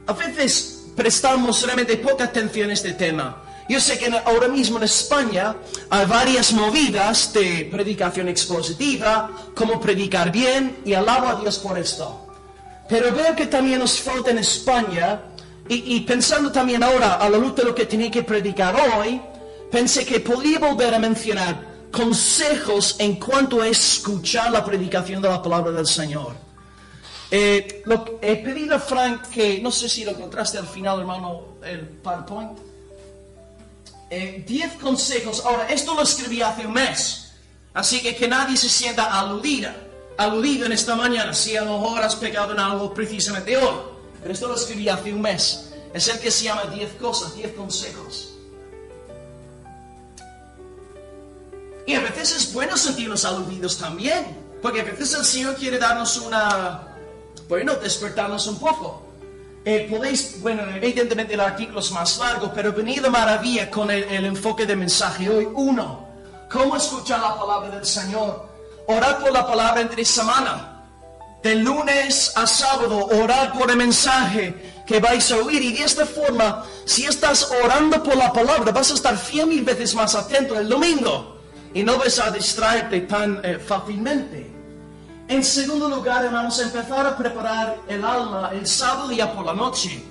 a veces prestamos realmente poca atención a este tema. Yo sé que ahora mismo en España hay varias movidas de predicación expositiva, cómo predicar bien, y alabo a Dios por esto. Pero veo que también nos falta en España, y pensando también ahora a la luz de lo que tenía que predicar hoy, pensé que podría volver a mencionar consejos en cuanto a escuchar la predicación de la palabra del Señor. He pedido a Frank que, no sé si lo encontraste al final, hermano, el PowerPoint. 10 consejos. Ahora, esto lo escribí hace un mes, así que nadie se sienta aludido en esta mañana, si a lo mejor has pecado en algo precisamente hoy. Pero esto lo escribí hace un mes. Es el que se llama 10 cosas, 10 consejos. Y a veces es bueno sentirnos aludidos también, porque a veces el Señor quiere darnos despertarnos un poco. Evidentemente el artículo es más largo, pero venid de maravilla con el enfoque de mensaje hoy. 1. ¿Cómo escuchar la palabra del Señor? Orar por la palabra entre semana. De lunes a sábado, orar por el mensaje que vais a oír. Y de esta forma, si estás orando por la palabra, vas a estar 100,000 veces más atento el domingo. Y no vas a distraerte tan fácilmente. En segundo lugar, vamos a empezar a preparar el alma el sábado día por la noche.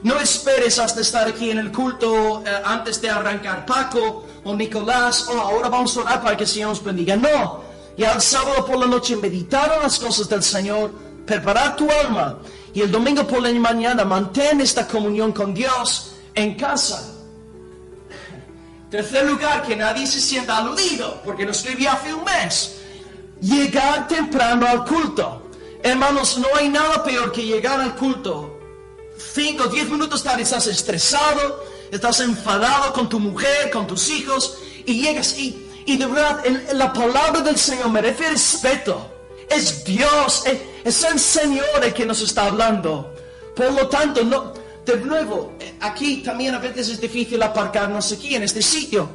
No esperes hasta estar aquí en el culto antes de arrancar Paco o Nicolás. Ahora vamos a orar para que el Señor nos bendiga. No, ya el sábado por la noche meditar en las cosas del Señor, preparar tu alma. Y el domingo por la mañana mantén esta comunión con Dios en casa. Tercer lugar, que nadie se sienta aludido, porque lo escribí hace un mes. Llegar temprano al culto. Hermanos, no hay nada peor que llegar al culto 5 o 10 minutos tarde, estás estresado, estás enfadado con tu mujer, con tus hijos, y llegas y de verdad la palabra del Señor merece respeto. Es Dios, es el Señor el que nos está hablando. Por lo tanto, no, de nuevo, aquí también a veces es difícil aparcarnos aquí en este sitio.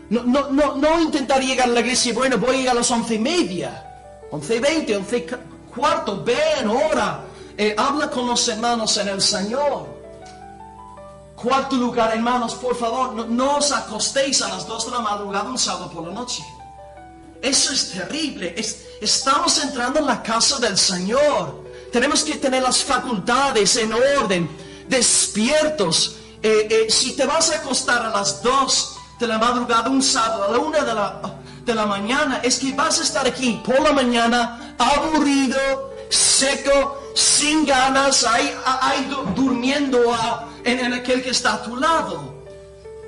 No intentar llegar a la iglesia, bueno, voy a llegar a las 11:30, 11:20, 11:15, ven, ora. Habla con los hermanos en el Señor. Cuarto lugar, hermanos, por favor, no os acostéis a las 2 de la madrugada un sábado por la noche. Eso es terrible. Estamos entrando en la casa del Señor. Tenemos que tener las facultades en orden, despiertos. Si te vas a acostar a las 2 de la madrugada un sábado, a la 1 de la mañana, es que vas a estar aquí por la mañana, aburrido, seco, sin ganas, durmiendo en aquel que está a tu lado.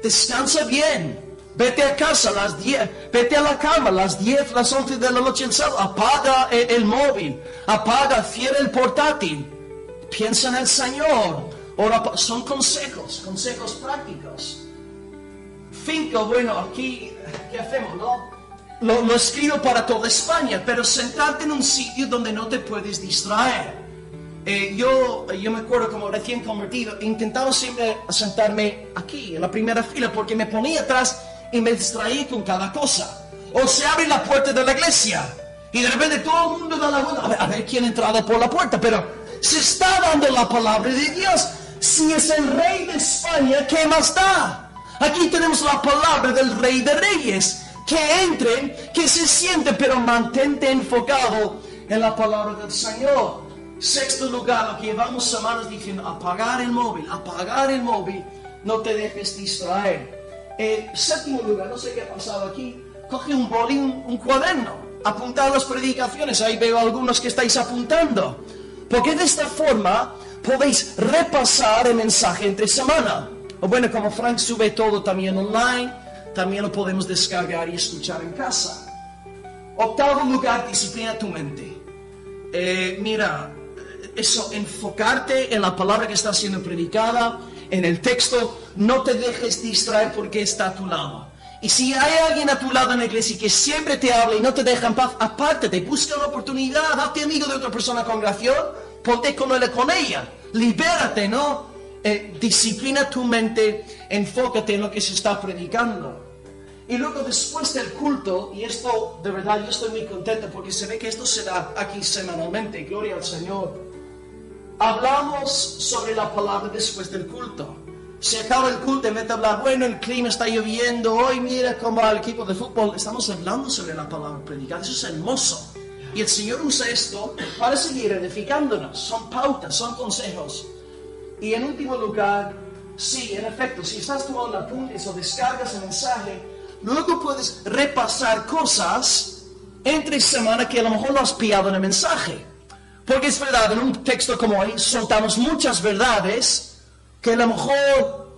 Descansa bien. Vete a casa a las 10, vete a la cama a las 10, las 11 de la noche el sábado. Apaga el móvil, cierra el portátil. Piensa en el Señor. Son consejos prácticos. 5, bueno, aquí, ¿qué hacemos, no? Lo escribo para toda España, pero sentarte en un sitio donde no te puedes distraer. Yo me acuerdo como recién convertido, intentaba siempre sentarme aquí, en la primera fila, porque me ponía atrás y me distraía con cada cosa. O se abre la puerta de la iglesia y de repente todo el mundo da la vuelta a ver quién ha entrado por la puerta, pero se está dando la palabra de Dios. Si es el rey de España, ¿qué más da? Aquí tenemos la palabra del Rey de Reyes. Que entren, que se sienten, pero mantente enfocado en la palabra del Señor. Sexto lugar, lo que llevamos semanas diciendo, apagar el móvil, no te dejes distraer. Séptimo lugar, no sé qué ha pasado aquí, coge un boli, un cuaderno, apuntar las predicaciones, ahí veo algunos que estáis apuntando, porque de esta forma podéis repasar el mensaje entre semana. O bueno, como Frank sube todo también online, también lo podemos descargar y escuchar en casa. Octavo lugar, disciplina tu mente. Mira, eso, enfocarte en la palabra que está siendo predicada, en el texto, no te dejes distraer porque está a tu lado. Y si hay alguien a tu lado en la iglesia que siempre te habla y no te deja en paz, apártate, busca una oportunidad, hazte amigo de otra persona con congregación, ponte con él o con ella, libérate, ¿no? Disciplina tu mente, enfócate en lo que se está predicando. Y luego después del culto, y esto de verdad yo estoy muy contento porque se ve que esto se da aquí semanalmente, gloria al Señor. Hablamos sobre la palabra después del culto. Se acaba el culto, en vez de hablar, bueno, el clima está lloviendo, hoy mira cómo va el equipo de fútbol, estamos hablando sobre la palabra predicada, eso es hermoso. Y el Señor usa esto para seguir edificándonos, son pautas, son consejos. Y en último lugar, sí, en efecto, si estás tomando apuntes o descargas el mensaje, luego puedes repasar cosas entre semana que a lo mejor no has pillado en el mensaje. Porque es verdad, en un texto como hoy soltamos muchas verdades que a lo mejor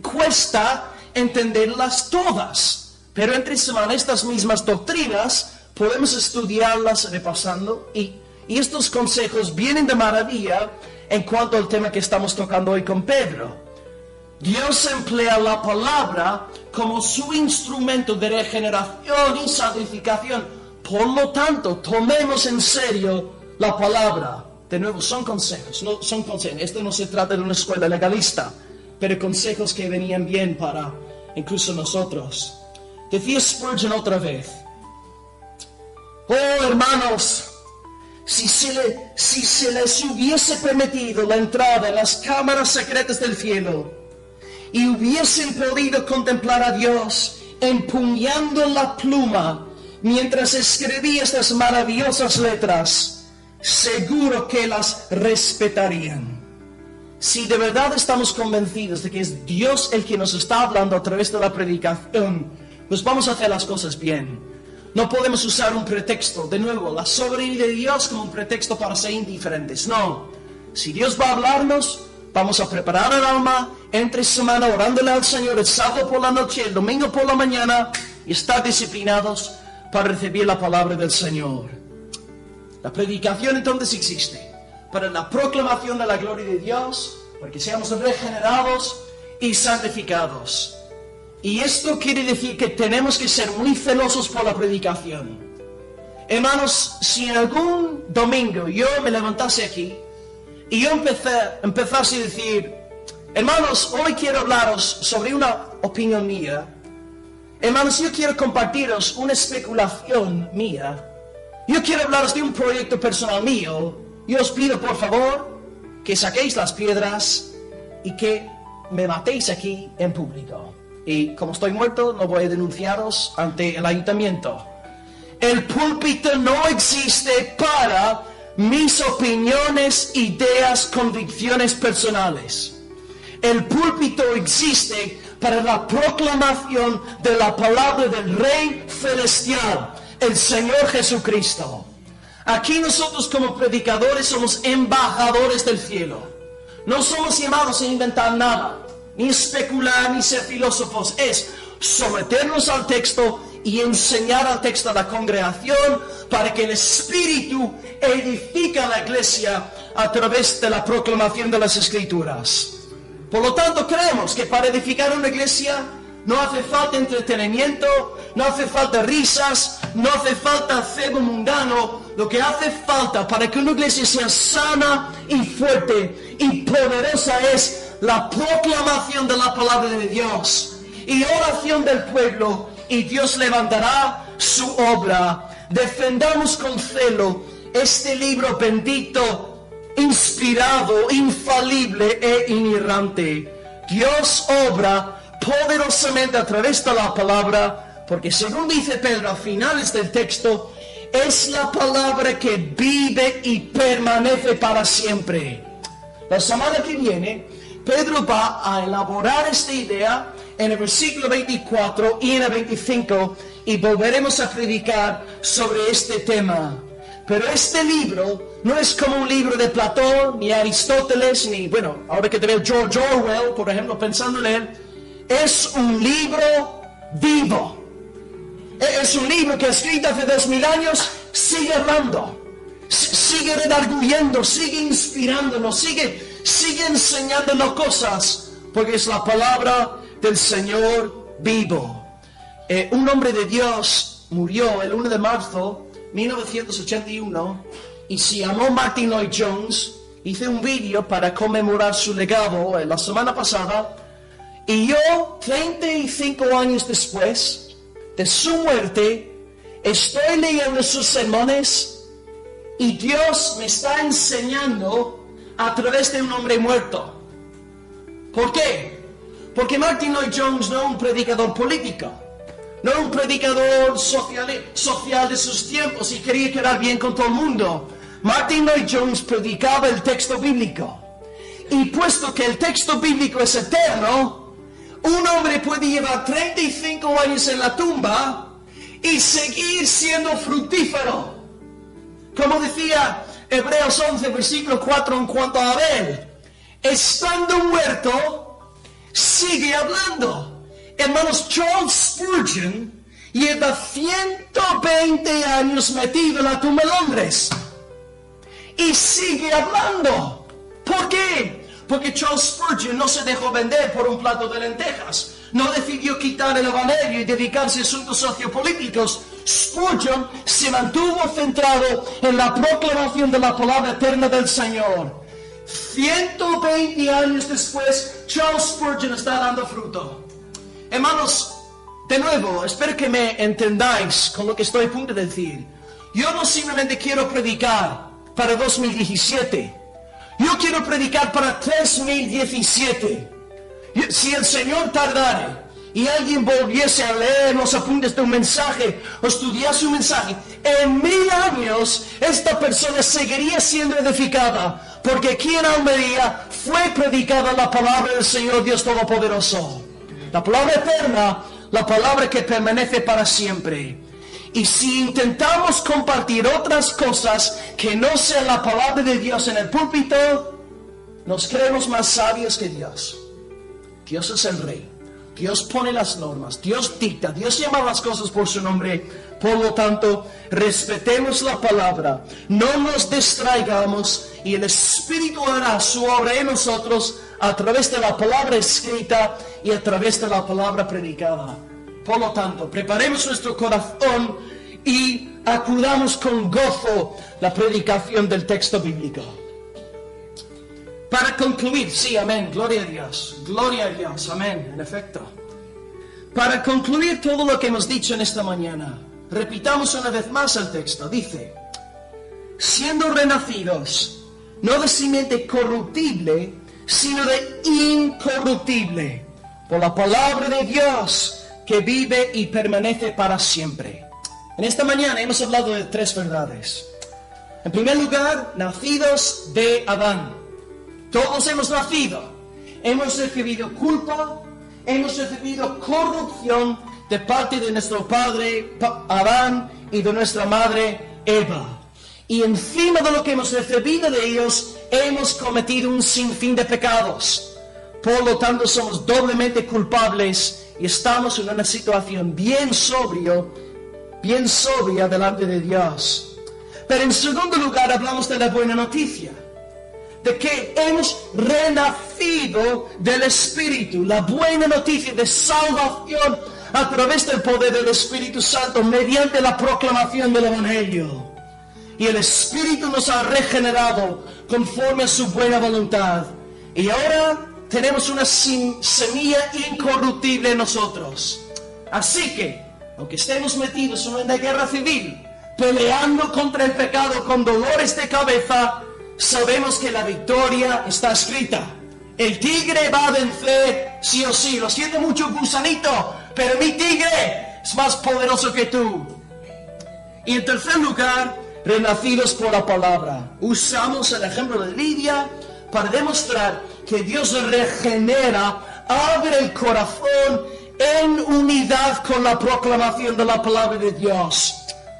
cuesta entenderlas todas. Pero entre semana estas mismas doctrinas podemos estudiarlas repasando y estos consejos vienen de maravilla en cuanto al tema que estamos tocando hoy con Pedro. Dios emplea la palabra como su instrumento de regeneración y santificación. Por lo tanto, tomemos en serio la palabra. De nuevo, son consejos. Esto no se trata de una escuela legalista, pero consejos que venían bien para incluso nosotros. Decía Spurgeon otra vez: oh hermanos, si se les hubiese permitido la entrada en las cámaras secretas del cielo y hubiesen podido contemplar a Dios empuñando la pluma mientras escribí estas maravillosas letras, seguro que las respetarían. Si de verdad estamos convencidos de que es Dios el que nos está hablando a través de la predicación, pues vamos a hacer las cosas bien. No podemos usar un pretexto, de nuevo, la soberanía de Dios como un pretexto para ser indiferentes. No, si Dios va a hablarnos, vamos a preparar el alma entre semana, orándole al Señor el sábado por la noche, el domingo por la mañana, y estar disciplinados para recibir la palabra del Señor. La predicación entonces existe para la proclamación de la gloria de Dios, para que seamos regenerados y santificados. Y esto quiere decir que tenemos que ser muy celosos por la predicación. Hermanos, si en algún domingo yo me levantase aquí y yo empezase a decir, hermanos, hoy quiero hablaros sobre una opinión mía. Hermanos, yo quiero compartiros una especulación mía. Yo quiero hablaros de un proyecto personal mío. Yo os pido, por favor, que saquéis las piedras y que me matéis aquí en público. Y como estoy muerto, no voy a denunciaros ante el ayuntamiento. El púlpito no existe para mis opiniones, ideas, convicciones personales. El púlpito existe para la proclamación de la palabra del Rey Celestial, el Señor Jesucristo. Aquí nosotros como predicadores somos embajadores del cielo. No somos llamados a inventar nada, ni especular, ni ser filósofos. Es someternos al texto y enseñar al texto a la congregación para que el Espíritu edifique a la iglesia a través de la proclamación de las Escrituras. Por lo tanto, creemos que para edificar una iglesia no hace falta entretenimiento, no hace falta risas, no hace falta cebo mundano. Lo que hace falta para que una iglesia sea sana y fuerte y poderosa es la proclamación de la palabra de Dios y oración del pueblo, y Dios levantará su obra. Defendamos con celo este libro bendito, inspirado, infalible e inerrante. Dios obra poderosamente a través de la palabra, porque según dice Pedro a finales del texto, es la palabra que vive y permanece para siempre. La semana que viene, Pedro va a elaborar esta idea en el versículo 24 y en el 25, y volveremos a predicar sobre este tema. Pero este libro no es como un libro de Platón, ni Aristóteles, ni, bueno, ahora que te veo George Orwell, por ejemplo, pensando en él. Es un libro vivo. Es un libro que escrito hace 2000 años, sigue hablando, sigue redarguyendo, sigue inspirándonos, sigue enseñándonos cosas, porque es la palabra del Señor vivo. Un hombre de Dios murió el 1 de marzo de 1981 y se llamó Martin Lloyd-Jones. Hice un vídeo para conmemorar su legado la semana pasada, y yo, 35 años después de su muerte, estoy leyendo sus sermones y Dios me está enseñando a través de un hombre muerto. ¿Por qué? Porque Martin Lloyd-Jones no es un predicador político, no es un predicador social de sus tiempos y quería quedar bien con todo el mundo. Martin Lloyd-Jones predicaba el texto bíblico, y puesto que el texto bíblico es eterno, un hombre puede llevar 35 años en la tumba y seguir siendo fructífero. Como decía Hebreos 11, versículo 4 en cuanto a Abel, estando muerto, sigue hablando. Hermanos, Charles Spurgeon lleva 120 años metido en la tumba de Londres y sigue hablando. ¿Por qué? Porque Charles Spurgeon no se dejó vender por un plato de lentejas. No decidió quitar el evangelio y dedicarse a asuntos sociopolíticos. Spurgeon se mantuvo centrado en la proclamación de la palabra eterna del Señor. 120 años después, Charles Spurgeon está dando fruto. Hermanos, de nuevo, espero que me entendáis con lo que estoy a punto de decir. Yo no simplemente quiero predicar para 2017. Yo quiero predicar para 3017. Si el Señor tardare, y alguien volviese a leer los apuntes de un mensaje o estudiase un mensaje, en 1000 años esta persona seguiría siendo edificada, porque aquí en Almería fue predicada la palabra del Señor Dios Todopoderoso, la palabra eterna, la palabra que permanece para siempre. Y si intentamos compartir otras cosas que no sean la palabra de Dios en el púlpito, nos creemos más sabios que Dios. Dios es el Rey. Dios pone las normas, Dios dicta, Dios llama las cosas por su nombre. Por lo tanto, respetemos la palabra, no nos distraigamos, y el Espíritu hará su obra en nosotros a través de la palabra escrita y a través de la palabra predicada. Por lo tanto, preparemos nuestro corazón y acudamos con gozo la predicación del texto bíblico. Para concluir, sí, amén, gloria a Dios, amén, en efecto. Para concluir todo lo que hemos dicho en esta mañana, repitamos una vez más el texto. Dice: siendo renacidos, no de simiente corruptible, sino de incorruptible, por la palabra de Dios, que vive y permanece para siempre. En esta mañana hemos hablado de 3 verdades. En primer lugar, nacidos de Adán. Todos hemos nacido, hemos recibido culpa, hemos recibido corrupción de parte de nuestro padre Adán y de nuestra madre Eva. Y encima de lo que hemos recibido de ellos, hemos cometido un sinfín de pecados. Por lo tanto, somos doblemente culpables y estamos en una situación bien sobria delante de Dios. Pero en segundo lugar, hablamos de la buena noticia, de que hemos renacido del Espíritu, la buena noticia de salvación a través del poder del Espíritu Santo mediante la proclamación del Evangelio. Y el Espíritu nos ha regenerado conforme a su buena voluntad. Y ahora tenemos una semilla incorruptible en nosotros. Así que, aunque estemos metidos en una guerra civil, peleando contra el pecado con dolores de cabeza, sabemos que la victoria está escrita. El tigre va a vencer sí o sí. Lo siento mucho, gusanito, pero mi tigre es más poderoso que tú. Y en tercer lugar, renacidos por la palabra. Usamos el ejemplo de Lidia para demostrar que Dios regenera, abre el corazón en unidad con la proclamación de la palabra de Dios.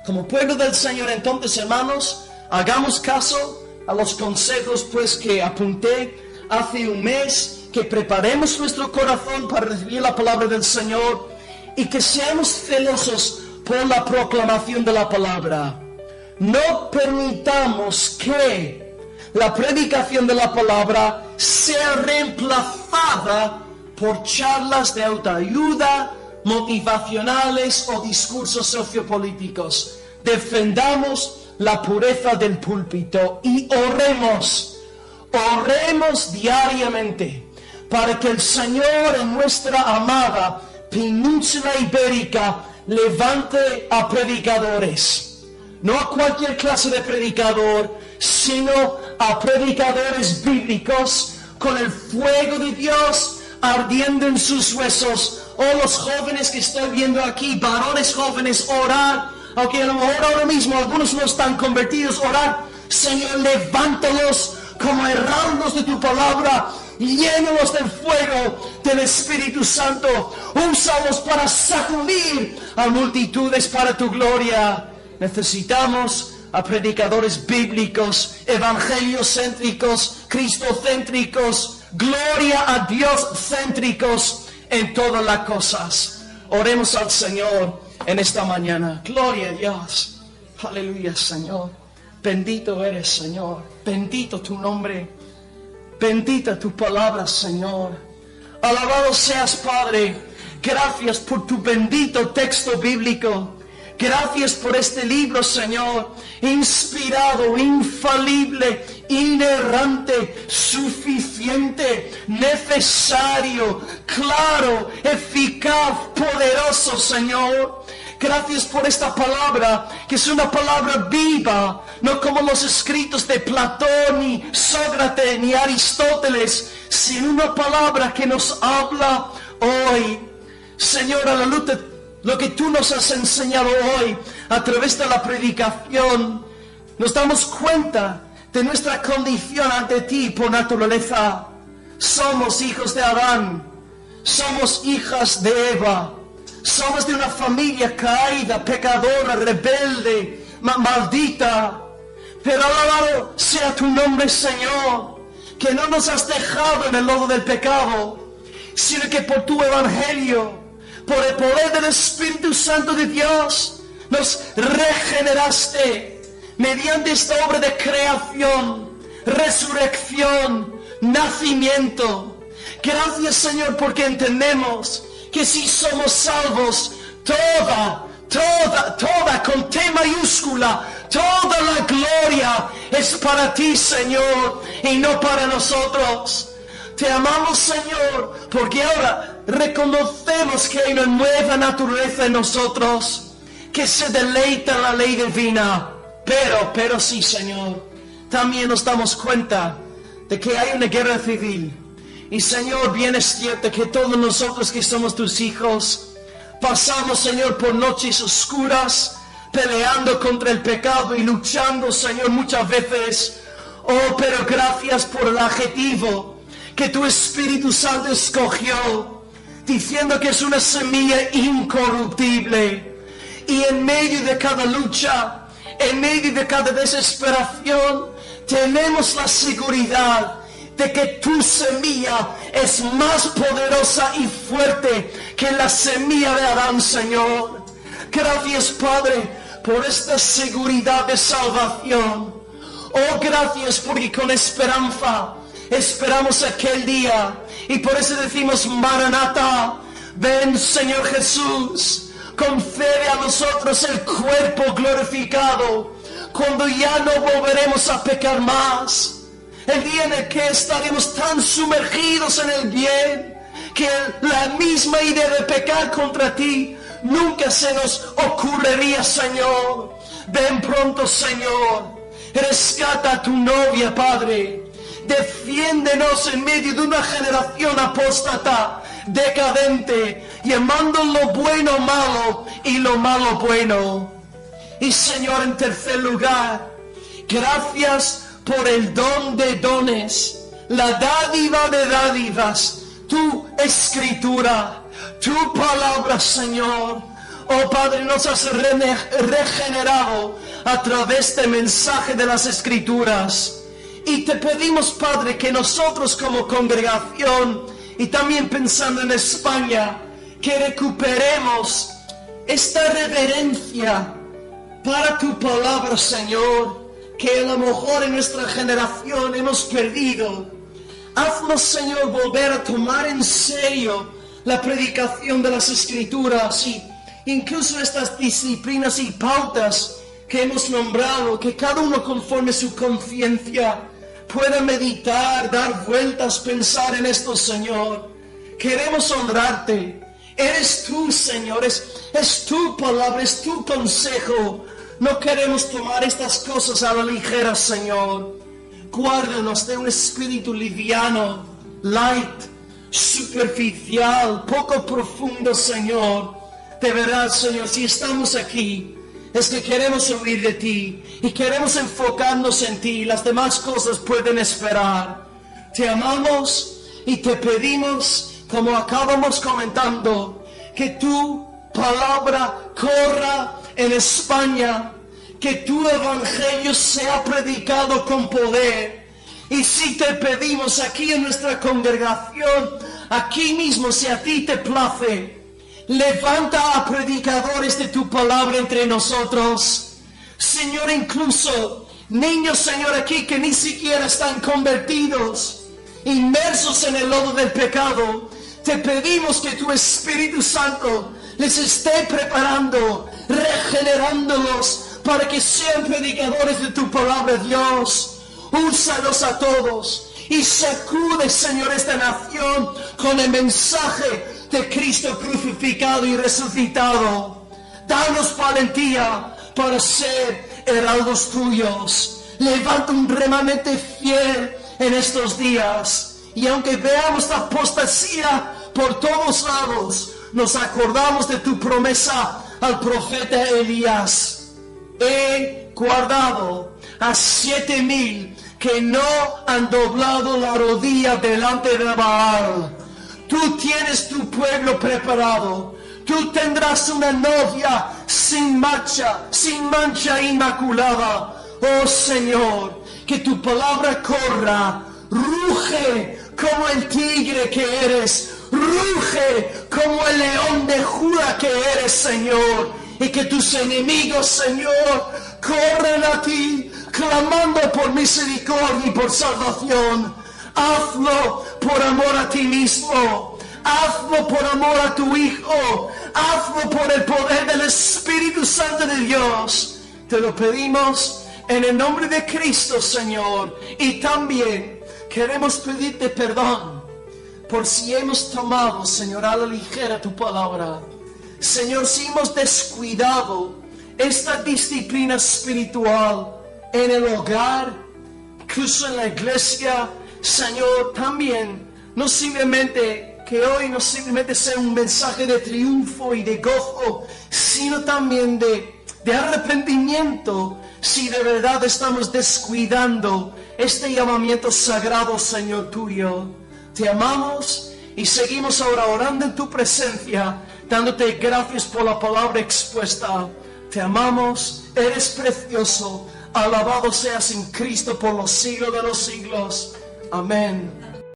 Como pueblo del Señor, entonces, hermanos, hagamos caso a los consejos pues que apunté hace un mes, que preparemos nuestro corazón para recibir la palabra del Señor y que seamos celosos por la proclamación de la palabra. No permitamos que la predicación de la palabra sea reemplazada por charlas de autoayuda, motivacionales o discursos sociopolíticos. Defendamos la pureza del púlpito y oremos diariamente para que el Señor en nuestra amada península ibérica levante a predicadores, no a cualquier clase de predicador, sino a predicadores bíblicos con el fuego de Dios ardiendo en sus huesos. Oh, los jóvenes que estoy viendo aquí, varones jóvenes, orar. Aunque a lo mejor ahora mismo algunos no están convertidos, orar. Señor, levántalos como heraldos de tu palabra, llénalos del fuego del Espíritu Santo, úsalos para sacudir a multitudes para tu gloria. Necesitamos a predicadores bíblicos, evangeliocéntricos, cristocéntricos, gloria a Dios céntricos en todas las cosas. Oremos al Señor en esta mañana. Gloria a Dios. Aleluya, Señor. Bendito eres, Señor. Bendito tu nombre. Bendita tu palabra, Señor. Alabado seas, Padre. Gracias por tu bendito texto bíblico. Gracias por este libro, Señor, inspirado, infalible, inerrante, suficiente, necesario, claro, eficaz, poderoso, Señor. Gracias por esta palabra, que es una palabra viva, no como los escritos de Platón, ni Sócrates, ni Aristóteles, sino una palabra que nos habla hoy. Señor, a la luz de lo que tú nos has enseñado hoy a través de la predicación, nos damos cuenta de nuestra condición ante ti por naturaleza. Somos hijos de Adán, somos hijas de Eva, somos de una familia caída, pecadora, rebelde, maldita. Pero alabado sea tu nombre, Señor, que no nos has dejado en el lodo del pecado, sino que por tu evangelio, por el poder del Espíritu Santo de Dios, nos regeneraste mediante esta obra de creación, resurrección, nacimiento. Gracias, Señor, porque entendemos que si somos salvos, toda, con T mayúscula, toda la gloria es para ti, Señor, y no para nosotros. Te amamos, Señor, porque ahora reconocemos que hay una nueva naturaleza en nosotros, que se deleita en la ley divina. Pero sí, Señor, también nos damos cuenta de que hay una guerra civil. Y, Señor, bien es cierto que todos nosotros que somos tus hijos, pasamos, Señor, por noches oscuras, peleando contra el pecado y luchando, Señor, muchas veces. Oh, pero gracias por el adjetivo que tu Espíritu Santo escogió, diciendo que es una semilla incorruptible. Y en medio de cada lucha, en medio de cada desesperación, tenemos la seguridad de que tu semilla es más poderosa y fuerte que la semilla de Adán, Señor. Gracias, Padre, por esta seguridad de salvación. Oh, gracias porque con esperanza esperamos aquel día. Y por eso decimos, Maranatha, ven, Señor Jesús. Concede a nosotros el cuerpo glorificado, cuando ya no volveremos a pecar más. El día en el que estaremos tan sumergidos en el bien, que la misma idea de pecar contra ti nunca se nos ocurriría, Señor. Ven pronto, Señor. Rescata a tu novia, Padre. Defiéndenos en medio de una generación apóstata, decadente, llamando lo bueno malo y lo malo bueno. Y, Señor, en tercer lugar, gracias por el don de dones, la dádiva de dádivas, tu escritura, tu palabra, Señor. Oh, Padre, nos has regenerado a través del mensaje de las escrituras. Y te pedimos, Padre, que nosotros como congregación, y también pensando en España, que recuperemos esta reverencia para tu palabra, Señor, que a lo mejor en nuestra generación hemos perdido. Haznos, Señor, volver a tomar en serio la predicación de las Escrituras y incluso estas disciplinas y pautas que hemos nombrado, que cada uno conforme su conciencia pueda meditar, dar vueltas, pensar en esto, Señor. Queremos honrarte. Eres tú, Señor, es tu palabra, es tu consejo. No queremos tomar estas cosas a la ligera, Señor. Guárdanos de un espíritu liviano, light, superficial, poco profundo, Señor. De verdad, Señor, si estamos aquí, es que queremos oír de ti y queremos enfocarnos en ti. Las demás cosas pueden esperar. Te amamos y te pedimos, como acabamos comentando, que tu palabra corra en España, que tu evangelio sea predicado con poder. Y si te pedimos aquí en nuestra congregación, aquí mismo, si a ti te place, levanta a predicadores de tu palabra entre nosotros. Señor, incluso niños, Señor, aquí que ni siquiera están convertidos, inmersos en el lodo del pecado, te pedimos que tu Espíritu Santo les esté preparando, regenerándolos para que sean predicadores de tu palabra, Dios. Úsalos a todos y sacude, Señor, esta nación con el mensaje de Cristo crucificado y resucitado. Danos valentía para ser heraldos tuyos. Levanta un remanente fiel en estos días. Y aunque veamos la apostasía por todos lados, nos acordamos de tu promesa al profeta Elías. He guardado a 7,000 que no han doblado la rodilla delante de Baal. Tú tienes tu pueblo preparado. Tú tendrás una novia sin mancha inmaculada. Oh Señor, que tu palabra corra, ruge como el tigre que eres, ruge como el león de Judá que eres, Señor, y que tus enemigos, Señor, corren a ti, clamando por misericordia y por salvación. Hazlo por amor a ti mismo. Hazlo por amor a tu Hijo. Hazlo por el poder del Espíritu Santo de Dios. Te lo pedimos en el nombre de Cristo, Señor. Y también queremos pedirte perdón por si hemos tomado, Señor, a la ligera tu palabra. Señor, si hemos descuidado esta disciplina espiritual en el hogar, incluso en la iglesia, Señor, también no simplemente que hoy no simplemente sea un mensaje de triunfo y de gozo, sino también de arrepentimiento, si de verdad estamos descuidando este llamamiento sagrado, Señor, tuyo. Te amamos y seguimos ahora orando en tu presencia, dándote gracias por la palabra expuesta. Te amamos, eres precioso, alabado seas en Cristo por los siglos de los siglos. Amén.